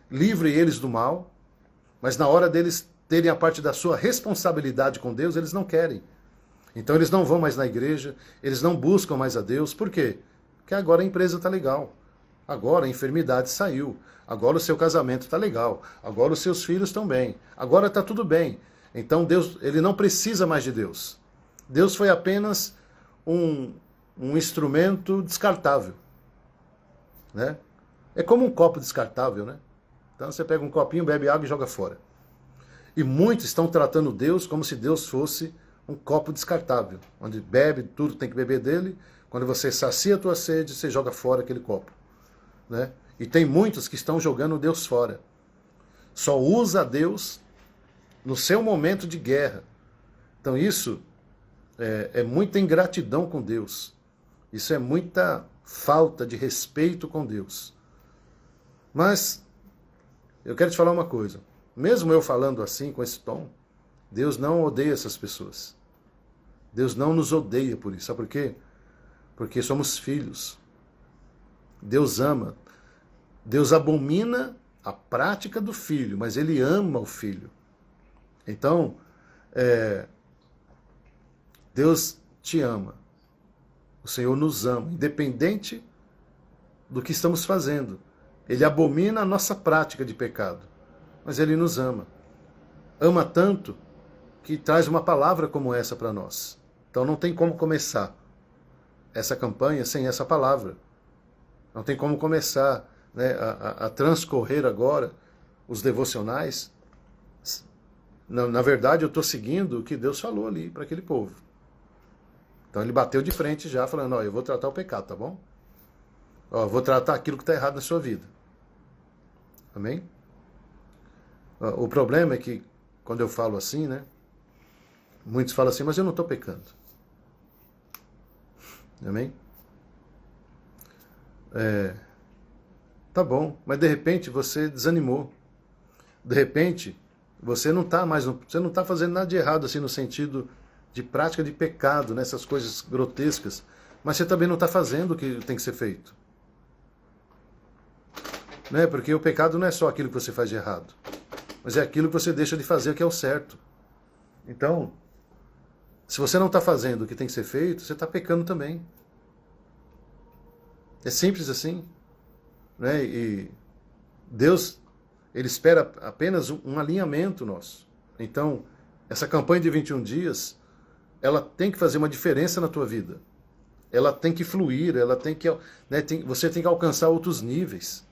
livre eles do mal, mas na hora deles terem a parte da sua responsabilidade com Deus, eles não querem. Então eles não vão mais na igreja, eles não buscam mais a Deus. Por quê? Porque agora a empresa está legal, agora a enfermidade saiu, agora o seu casamento está legal, agora os seus filhos estão bem, agora está tudo bem. Então Deus, ele não precisa mais de Deus. Deus foi apenas um instrumento descartável, né? É como um copo descartável, né? Então você pega um copinho, bebe água e joga fora. E muitos estão tratando Deus como se Deus fosse um copo descartável, onde bebe tudo, tem que beber dele. Quando você sacia a tua sede, você joga fora aquele copo, né? E tem muitos que estão jogando Deus fora. Só usa Deus no seu momento de guerra. Então isso é muita ingratidão com Deus. Isso é muita falta de respeito com Deus. Mas eu quero te falar uma coisa. Mesmo eu falando assim, com esse tom, Deus não odeia essas pessoas. Deus não nos odeia por isso. Sabe por quê? Porque somos filhos. Deus ama. Deus abomina a prática do filho, mas Ele ama o filho. Então, Deus te ama. O Senhor nos ama, independente do que estamos fazendo. Ele abomina a nossa prática de pecado, mas Ele nos ama. Ama tanto que traz uma palavra como essa para nós. Então não tem como começar essa campanha sem essa palavra. Não tem como começar, né, a transcorrer agora os devocionais. Na verdade, eu estou seguindo o que Deus falou ali para aquele povo. Então ele bateu de frente já, falando, ó, eu vou tratar o pecado, tá bom? Ó, eu vou tratar aquilo que está errado na sua vida. Amém? Ó, o problema é que, quando eu falo assim, né, muitos falam assim, mas eu não estou pecando. Amém? Tá bom, mas de repente você desanimou. De repente, você não está fazendo nada de errado, assim, no sentido de prática de pecado, nessas coisas grotescas, mas você também não está fazendo o que tem que ser feito. Né? Porque o pecado não é só aquilo que você faz de errado, mas é aquilo que você deixa de fazer que é o certo. Então, se você não está fazendo o que tem que ser feito, você está pecando também. É simples assim. Né? E Deus, Ele espera apenas um alinhamento nosso. Então, essa campanha de 21 dias, ela tem que fazer uma diferença na tua vida. Ela tem que fluir, ela tem que, né, você tem que alcançar outros níveis.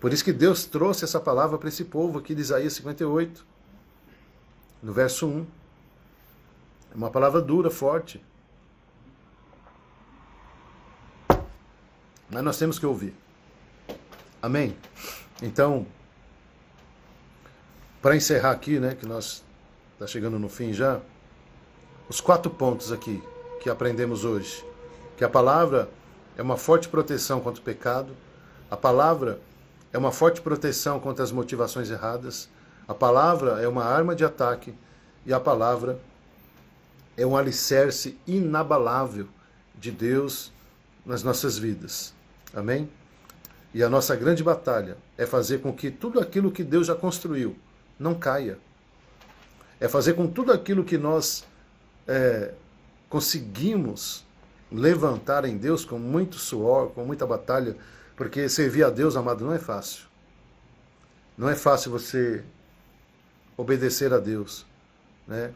Por isso que Deus trouxe essa palavra para esse povo aqui de Isaías 58, no verso 1. É uma palavra dura, forte. Mas nós temos que ouvir. Amém? Então, para encerrar aqui, né, que nós está chegando no fim já, os 4 pontos aqui que aprendemos hoje. Que a palavra é uma forte proteção contra o pecado, a palavra é uma forte proteção contra as motivações erradas, a palavra é uma arma de ataque e a palavra é um alicerce inabalável de Deus nas nossas vidas. Amém? E a nossa grande batalha é fazer com que tudo aquilo que Deus já construiu não caia. É fazer com tudo aquilo que nós conseguimos levantar em Deus com muito suor, com muita batalha, porque servir a Deus, amado, não é fácil. Não é fácil você obedecer a Deus, né?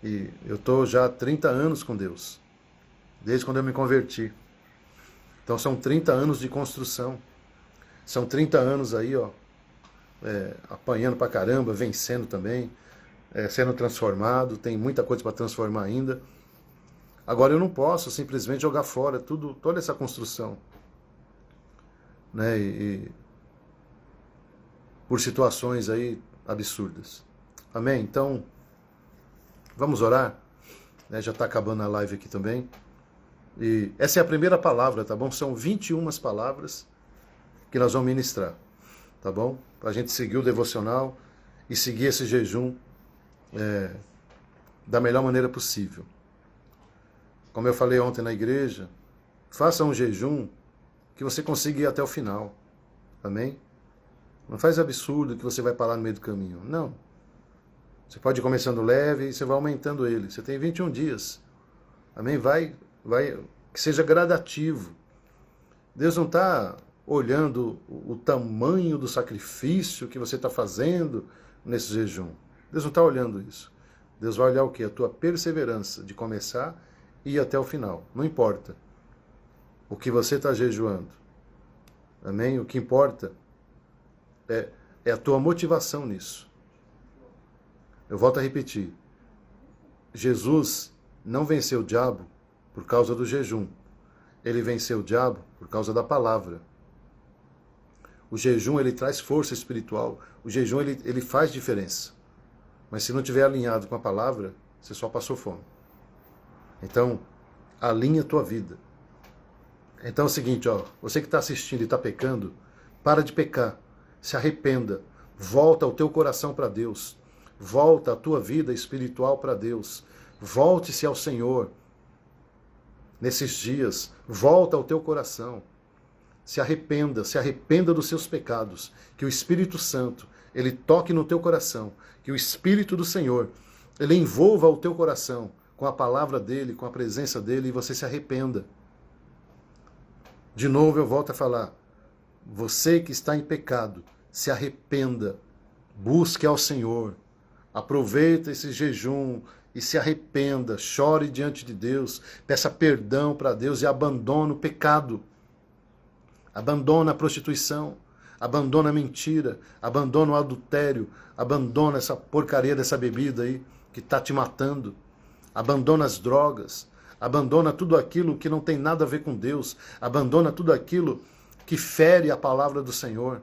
E eu estou já há 30 anos com Deus, desde quando eu me converti. Então são 30 anos de construção. São 30 anos aí, ó, apanhando pra caramba, vencendo também. sendo transformado, tem muita coisa para transformar ainda. Agora eu não posso simplesmente jogar fora toda essa construção, né? Por situações aí absurdas. Amém? Então, vamos orar, né? Já está acabando a live aqui também. E essa é a primeira palavra, tá bom? São 21 palavras que nós vamos ministrar, tá bom? Para a gente seguir o devocional e seguir esse jejum da melhor maneira possível. Como eu falei ontem na igreja, faça um jejum que você consiga ir até o final. Amém? Não faz absurdo que você vai parar no meio do caminho. Não. Você pode ir começando leve e você vai aumentando ele. Você tem 21 dias. Amém? Vai, que seja gradativo. Deus não está olhando o tamanho do sacrifício que você está fazendo nesse jejum. Deus não está olhando isso. Deus vai olhar o quê? A tua perseverança de começar e ir até o final. Não importa o que você está jejuando. Amém? O que importa é a tua motivação nisso. Eu volto a repetir. Jesus não venceu o diabo por causa do jejum. Ele venceu o diabo por causa da palavra. O jejum, ele traz força espiritual. O jejum, ele faz diferença. Mas se não estiver alinhado com a palavra, você só passou fome. Então, alinha a tua vida. Então é o seguinte, você que está assistindo e está pecando, para de pecar. Se arrependa. Volta o teu coração para Deus. Volta a tua vida espiritual para Deus. Volte-se ao Senhor. Nesses dias, volta ao teu coração. Se arrependa dos seus pecados. Que o Espírito Santo, ele toque no teu coração. Que o Espírito do Senhor, ele envolva o teu coração com a palavra dele, com a presença dele, e você se arrependa. De novo eu volto a falar. Você que está em pecado, se arrependa. Busque ao Senhor. Aproveita esse jejum e se arrependa. Chore diante de Deus. Peça perdão para Deus e abandone o pecado. Abandona a prostituição. Abandona a mentira. Abandona o adultério. Abandona essa porcaria dessa bebida aí que está te matando. Abandona as drogas. Abandona tudo aquilo que não tem nada a ver com Deus. Abandona tudo aquilo que fere a palavra do Senhor.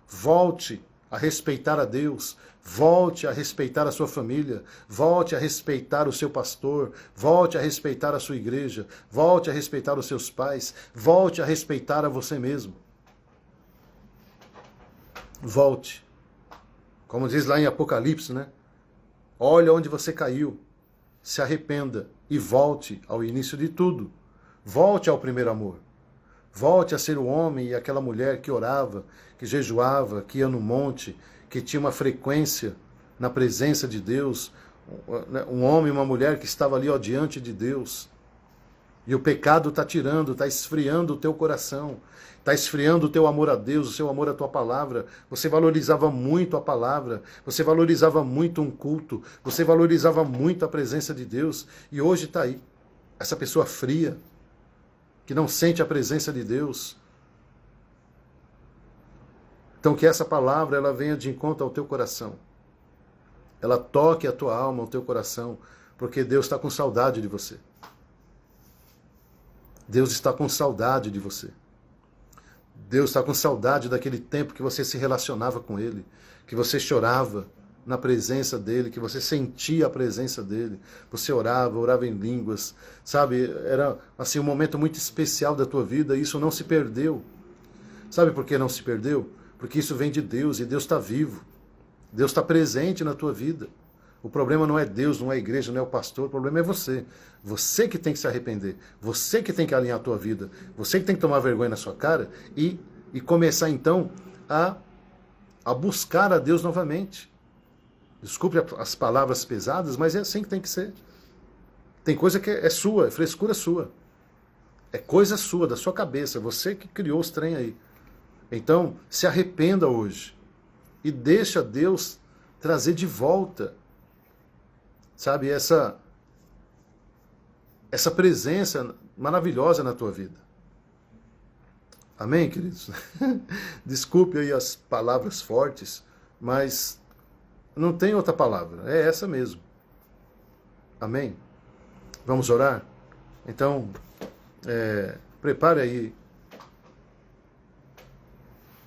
Volte a respeitar a Deus. Volte a respeitar a sua família. Volte a respeitar o seu pastor. Volte a respeitar a sua igreja. Volte a respeitar os seus pais. Volte a respeitar a você mesmo. Volte. Como diz lá em Apocalipse, né? Olha onde você caiu. Se arrependa e volte ao início de tudo. Volte ao primeiro amor. Volte a ser o homem e aquela mulher que orava, que jejuava, que ia no monte, que tinha uma frequência na presença de Deus. Um homem e uma mulher que estava ali diante de Deus. E o pecado está tirando, está esfriando o teu coração. Está esfriando o teu amor a Deus, o seu amor à tua palavra. Você valorizava muito a palavra. Você valorizava muito um culto. Você valorizava muito a presença de Deus. E hoje está aí. Essa pessoa fria, que não sente a presença de Deus. Então que essa palavra ela venha de encontro ao teu coração. Ela toque a tua alma, o teu coração. Porque Deus está com saudade de você. Deus está com saudade de você. Deus está com saudade daquele tempo que você se relacionava com Ele, que você chorava na presença dEle, que você sentia a presença dEle, você orava em línguas, sabe? Era assim um momento muito especial da tua vida e isso não se perdeu. Sabe por que não se perdeu? Porque isso vem de Deus e Deus está vivo. Deus está presente na tua vida. O problema não é Deus, não é a igreja, não é o pastor, o problema é você. Você que tem que se arrepender, você que tem que alinhar a tua vida, você que tem que tomar vergonha na sua cara e começar então a buscar a Deus novamente. Desculpe as palavras pesadas, mas é assim que tem que ser. Tem coisa que é sua, é frescura sua. É coisa sua, da sua cabeça, você que criou os trem aí. Então, se arrependa hoje e deixa Deus trazer de volta, sabe, essa presença maravilhosa na tua vida. Amém, queridos? Desculpe aí as palavras fortes, mas Não tem outra palavra, é essa mesmo. Amém? Vamos orar? Então, prepare aí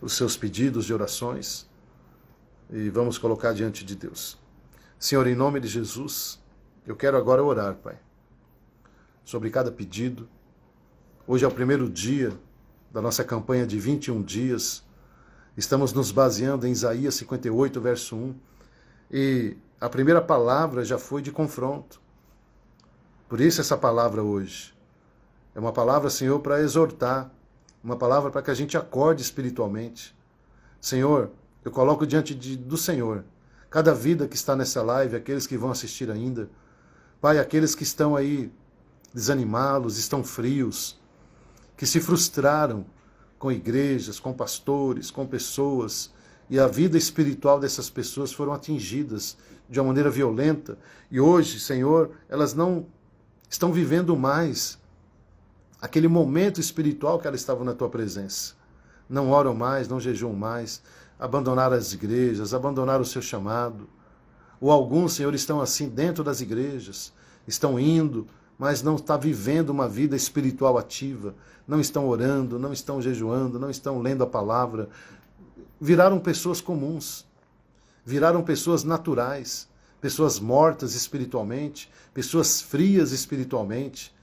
os seus pedidos de orações e vamos colocar diante de Deus. Senhor, em nome de Jesus, eu quero agora orar, Pai, sobre cada pedido. Hoje é o primeiro dia da nossa campanha de 21 dias. Estamos nos baseando em Isaías 58, verso 1. E a primeira palavra já foi de confronto. Por isso essa palavra hoje. É uma palavra, Senhor, para exortar. Uma palavra para que a gente acorde espiritualmente. Senhor, eu coloco diante do Senhor cada vida que está nessa live, aqueles que vão assistir ainda. Pai, aqueles que estão aí desanimados, estão frios, que se frustraram com igrejas, com pastores, com pessoas, e a vida espiritual dessas pessoas foram atingidas de uma maneira violenta. E hoje, Senhor, elas não estão vivendo mais aquele momento espiritual que elas estavam na Tua presença. Não oram mais, não jejuam mais, abandonaram as igrejas, abandonaram o seu chamado. Ou alguns, Senhor, estão assim dentro das igrejas, estão indo, mas não estão vivendo uma vida espiritual ativa, não estão orando, não estão jejuando, não estão lendo a palavra. Viraram pessoas comuns, viraram pessoas naturais, pessoas mortas espiritualmente, pessoas frias espiritualmente,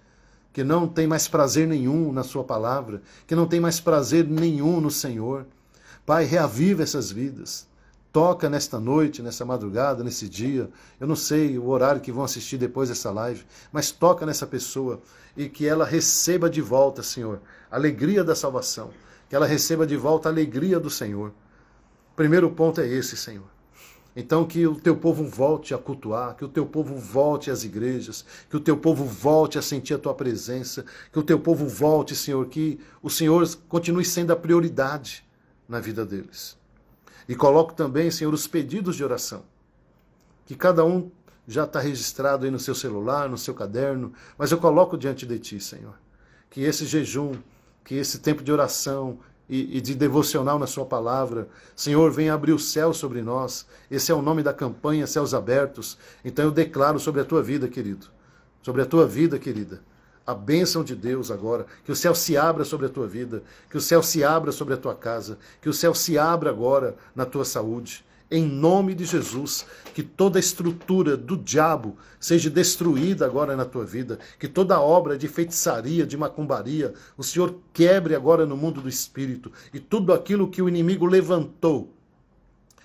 que não têm mais prazer nenhum na sua palavra, que não têm mais prazer nenhum no Senhor. Pai, reaviva essas vidas. Toca nesta noite, nessa madrugada, nesse dia. Eu não sei o horário que vão assistir depois dessa live, mas toca nessa pessoa e que ela receba de volta, Senhor, a alegria da salvação. Que ela receba de volta a alegria do Senhor. O primeiro ponto é esse, Senhor. Então que o teu povo volte a cultuar, que o teu povo volte às igrejas, que o teu povo volte a sentir a tua presença, que o teu povo volte, Senhor, que o Senhor continue sendo a prioridade na vida deles. E coloco também, Senhor, os pedidos de oração, que cada um já está registrado aí no seu celular, no seu caderno, mas eu coloco diante de Ti, Senhor, que esse jejum, que esse tempo de oração e de devocional na Sua palavra, Senhor, venha abrir o céu sobre nós. Esse é o nome da campanha, Céus Abertos. Então eu declaro sobre a Tua vida, querido, sobre a Tua vida, querida, a bênção de Deus agora, que o céu se abra sobre a tua vida, que o céu se abra sobre a tua casa, que o céu se abra agora na tua saúde. Em nome de Jesus, que toda a estrutura do diabo seja destruída agora na tua vida, que toda obra de feitiçaria, de macumbaria, o Senhor quebre agora no mundo do espírito, e tudo aquilo que o inimigo levantou,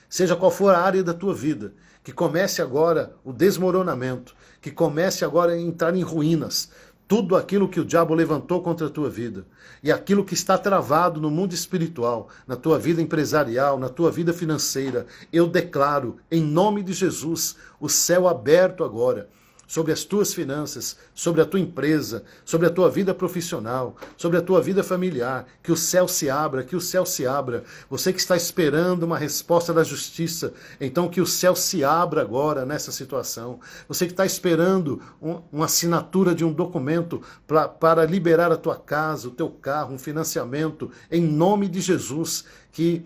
seja qual for a área da tua vida, que comece agora o desmoronamento, que comece agora a entrar em ruínas, tudo aquilo que o diabo levantou contra a tua vida e aquilo que está travado no mundo espiritual, na tua vida empresarial, na tua vida financeira, eu declaro, em nome de Jesus, o céu aberto agora sobre as tuas finanças, sobre a tua empresa, sobre a tua vida profissional, sobre a tua vida familiar, que o céu se abra, que o céu se abra. Você que está esperando uma resposta da justiça, então que o céu se abra agora nessa situação. Você que está esperando uma assinatura de um documento para liberar a tua casa, o teu carro, um financiamento, em nome de Jesus, que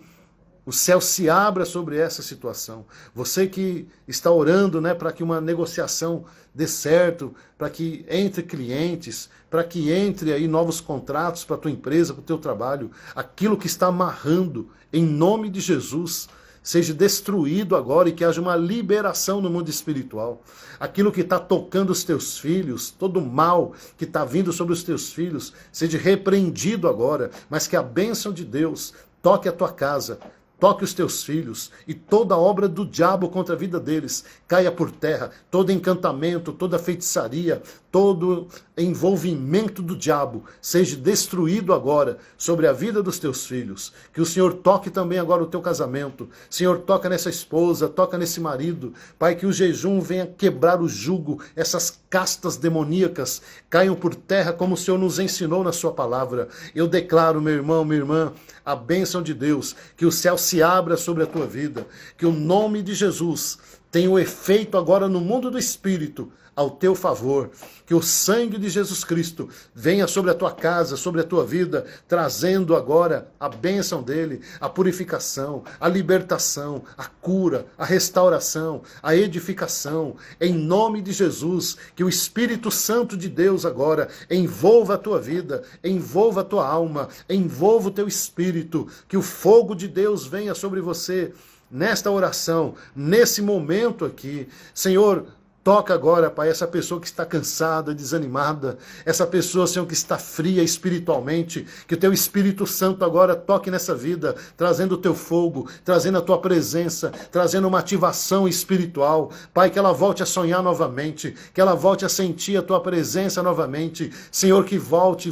o céu se abra sobre essa situação. Você que está orando, para que uma negociação dê certo, para que entre clientes, para que entre aí novos contratos para a tua empresa, para o teu trabalho, aquilo que está amarrando, em nome de Jesus, seja destruído agora e que haja uma liberação no mundo espiritual. Aquilo que está tocando os teus filhos, todo o mal que está vindo sobre os teus filhos, seja repreendido agora, mas que a bênção de Deus toque a tua casa, toque os teus filhos e toda obra do diabo contra a vida deles caia por terra. Todo encantamento, toda feitiçaria, todo envolvimento do diabo seja destruído agora sobre a vida dos teus filhos. Que o Senhor toque também agora o teu casamento. Senhor, toca nessa esposa, toca nesse marido. Pai, que o jejum venha quebrar o jugo, essas castas demoníacas caiam por terra como o Senhor nos ensinou na sua palavra. Eu declaro, meu irmão, minha irmã, a bênção de Deus, que o céu se abra sobre a tua vida, que o nome de Jesus tem o efeito agora no mundo do espírito ao teu favor. Que o sangue de Jesus Cristo venha sobre a tua casa, sobre a tua vida, trazendo agora a bênção dele, a purificação, a libertação, a cura, a restauração, a edificação. Em nome de Jesus, que o Espírito Santo de Deus agora envolva a tua vida, envolva a tua alma, envolva o teu espírito, que o fogo de Deus venha sobre você nesta oração, nesse momento aqui. Senhor, toca agora, Pai, essa pessoa que está cansada, desanimada, essa pessoa, Senhor, que está fria espiritualmente, que o Teu Espírito Santo agora toque nessa vida, trazendo o Teu fogo, trazendo a Tua presença, trazendo uma ativação espiritual. Pai, que ela volte a sonhar novamente, que ela volte a sentir a Tua presença novamente. Senhor, que volte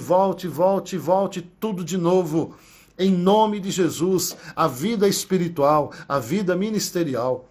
tudo de novo. Em nome de Jesus, a vida espiritual, a vida ministerial.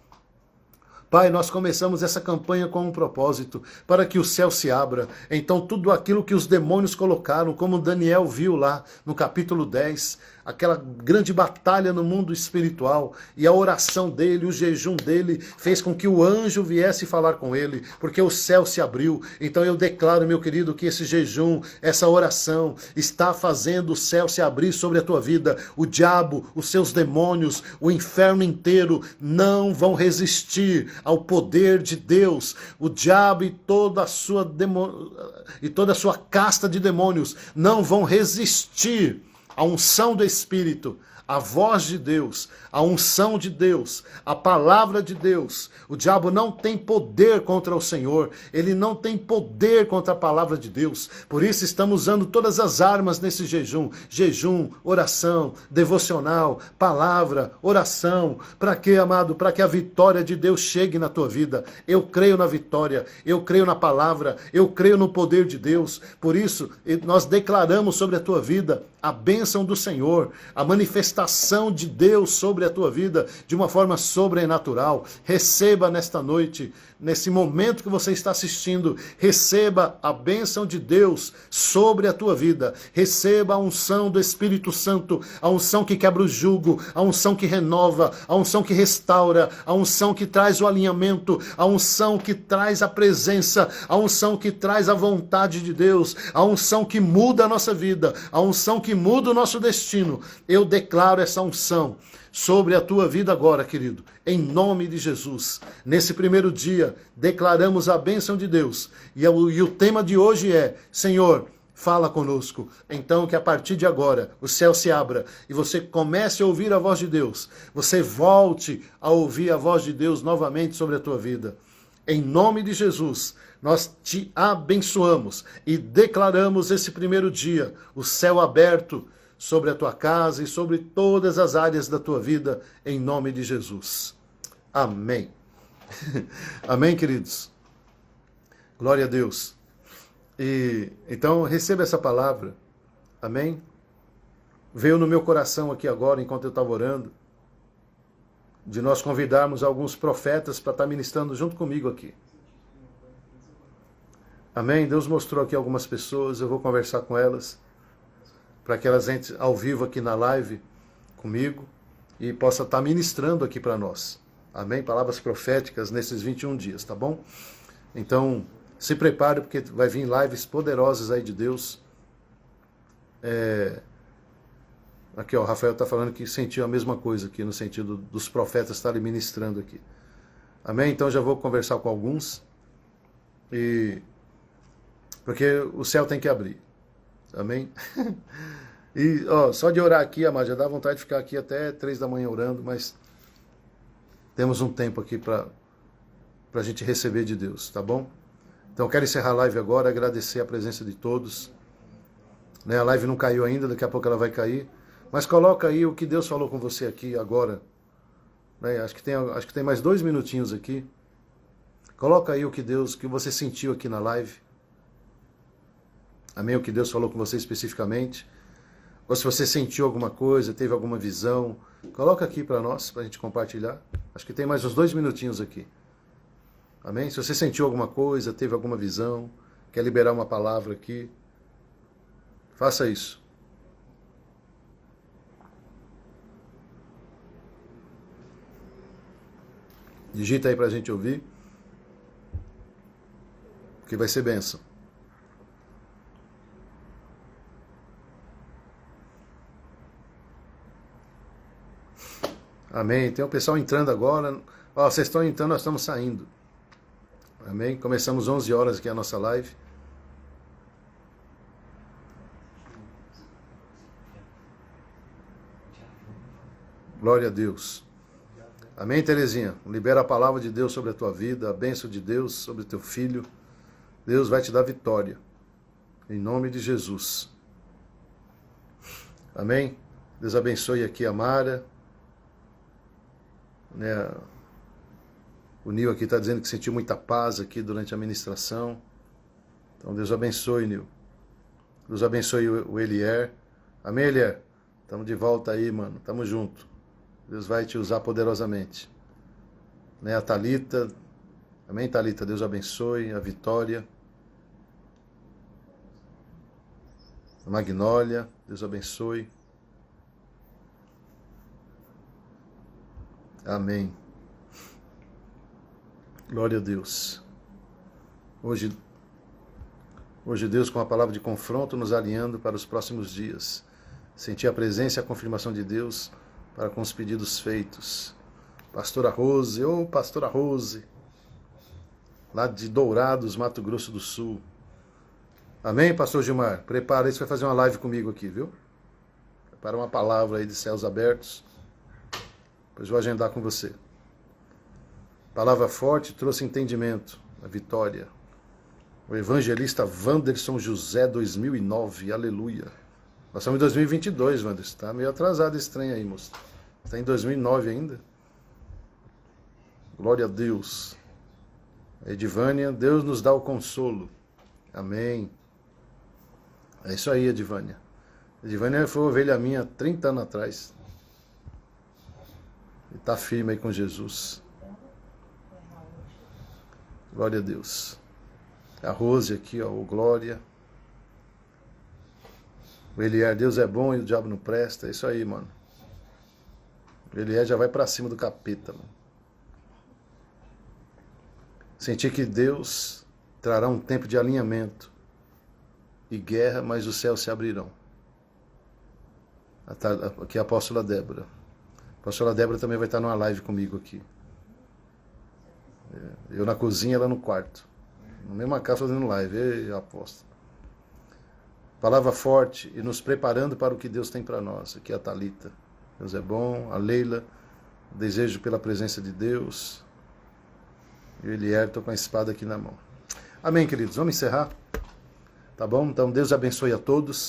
Pai, nós começamos essa campanha com um propósito, para que o céu se abra. Então tudo aquilo que os demônios colocaram, como Daniel viu lá no capítulo 10, aquela grande batalha no mundo espiritual, e a oração dele, o jejum dele, fez com que o anjo viesse falar com ele, porque o céu se abriu. Então eu declaro, meu querido, que esse jejum, essa oração, está fazendo o céu se abrir sobre a tua vida. O diabo, os seus demônios, o inferno inteiro não vão resistir ao poder de Deus. O diabo e toda a sua casta de demônios não vão resistir à unção do Espírito, a voz de Deus, a unção de Deus, a palavra de Deus. O diabo não tem poder contra o Senhor, ele não tem poder contra a palavra de Deus. Por isso estamos usando todas as armas nesse jejum. Jejum, oração, devocional, palavra, oração. Para quê, amado? Para que a vitória de Deus chegue na tua vida. Eu creio na vitória, eu creio na palavra, eu creio no poder de Deus. Por isso, nós declaramos sobre a tua vida a bênção do Senhor, a manifestação de Deus sobre a tua vida de uma forma sobrenatural. Receba nesta noite, nesse momento que você está assistindo, receba a bênção de Deus sobre a tua vida. Receba a unção do Espírito Santo, a unção que quebra o jugo, a unção que renova, a unção que restaura, a unção que traz o alinhamento, a unção que traz a presença, a unção que traz a vontade de Deus, a unção que muda a nossa vida, a unção que muda o nosso destino. Eu declaro essa unção sobre a tua vida agora, querido, em nome de Jesus. Nesse primeiro dia, declaramos a bênção de Deus. E o tema de hoje é: Senhor, fala conosco. Então, que a partir de agora, o céu se abra e você comece a ouvir a voz de Deus. Você volte a ouvir a voz de Deus novamente sobre a tua vida. Em nome de Jesus, nós te abençoamos e declaramos esse primeiro dia, o céu aberto sobre a tua casa e sobre todas as áreas da tua vida, em nome de Jesus. Amém. Amém, queridos? Glória a Deus. E então, receba essa palavra. Amém? Veio no meu coração aqui agora, enquanto eu estava orando, de nós convidarmos alguns profetas para estar ministrando junto comigo aqui. Amém? Deus mostrou aqui algumas pessoas, eu vou conversar com elas, para que elas entrem ao vivo aqui na live comigo e possa estar ministrando aqui para nós. Amém? Palavras proféticas nesses 21 dias, tá bom? Então, se prepare, porque vai vir lives poderosas aí de Deus. Aqui, ó, o Rafael está falando que sentiu a mesma coisa aqui, no sentido dos profetas estarem ministrando aqui. Amém? Então, já vou conversar com alguns. Porque o céu tem que abrir. Amém? E só de orar aqui, amado, já dá vontade de ficar aqui até 3 da manhã orando, mas temos um tempo aqui para a gente receber de Deus, tá bom? Então eu quero encerrar a live agora, agradecer a presença de todos. Né, a live não caiu ainda, daqui a pouco ela vai cair. Mas coloca aí o que Deus falou com você aqui agora. Né, acho que tem mais 2 minutinhos aqui. Coloca aí o que você sentiu aqui na live. Amém? O que Deus falou com você especificamente. Ou se você sentiu alguma coisa, teve alguma visão, coloca aqui para nós, para a gente compartilhar. Acho que tem mais uns 2 minutinhos aqui. Amém? Se você sentiu alguma coisa, teve alguma visão, quer liberar uma palavra aqui, faça isso. Digita aí para a gente ouvir, que vai ser bênção. Amém. Tem o pessoal entrando agora. Ó, vocês estão entrando, nós estamos saindo. Amém. Começamos 11 horas aqui a nossa live. Glória a Deus. Amém, Terezinha? Libera a palavra de Deus sobre a tua vida, a bênção de Deus sobre o teu filho. Deus vai te dar vitória. Em nome de Jesus. Amém? Deus abençoe aqui a Mara. Né? O Nil aqui está dizendo que sentiu muita paz aqui durante a ministração. Então Deus abençoe, Nil. Deus abençoe o Elier. Amém, Elier? Estamos de volta aí, mano. Estamos junto. Deus vai te usar poderosamente. Né? A Thalita. Amém, Thalita? Deus abençoe. A Vitória. A Magnólia. Deus abençoe. Amém. Glória a Deus. Hoje Deus com a palavra de confronto nos alinhando para os próximos dias. Sentir a presença e a confirmação de Deus para com os pedidos feitos. Pastora Rose, Pastora Rose, lá de Dourados, Mato Grosso do Sul. Amém, Pastor Gilmar? Prepara aí, você vai fazer uma live comigo aqui, viu? Prepara uma palavra aí de céus abertos. Depois vou agendar com você. Palavra forte trouxe entendimento, a vitória. O evangelista Wanderson José, 2009, aleluia. Nós estamos em 2022, Wanderson. Está meio atrasado esse trem aí, moço. Está em 2009 ainda. Glória a Deus. Edivânia, Deus nos dá o consolo. Amém. É isso aí, Edivânia. Edivânia foi ovelha minha 30 anos atrás. E está firme aí com Jesus. Glória a Deus. A Rose aqui, ó, o Glória. O Elier, Deus é bom e o diabo não presta. É isso aí, mano. O Elier já vai pra cima do capeta, mano. Sentir que Deus trará um tempo de alinhamento e guerra, mas os céus se abrirão. Aqui é a apóstola Débora. A apóstola Débora também vai estar numa live comigo aqui. Eu na cozinha, ela no quarto. Na mesma casa fazendo live. Ei, apóstolo. Palavra forte e nos preparando para o que Deus tem para nós. Aqui é a Thalita. Deus é bom. A Leila. Desejo pela presença de Deus. E o Elier, estou com a espada aqui na mão. Amém, queridos. Vamos encerrar. Tá bom? Então, Deus abençoe a todos.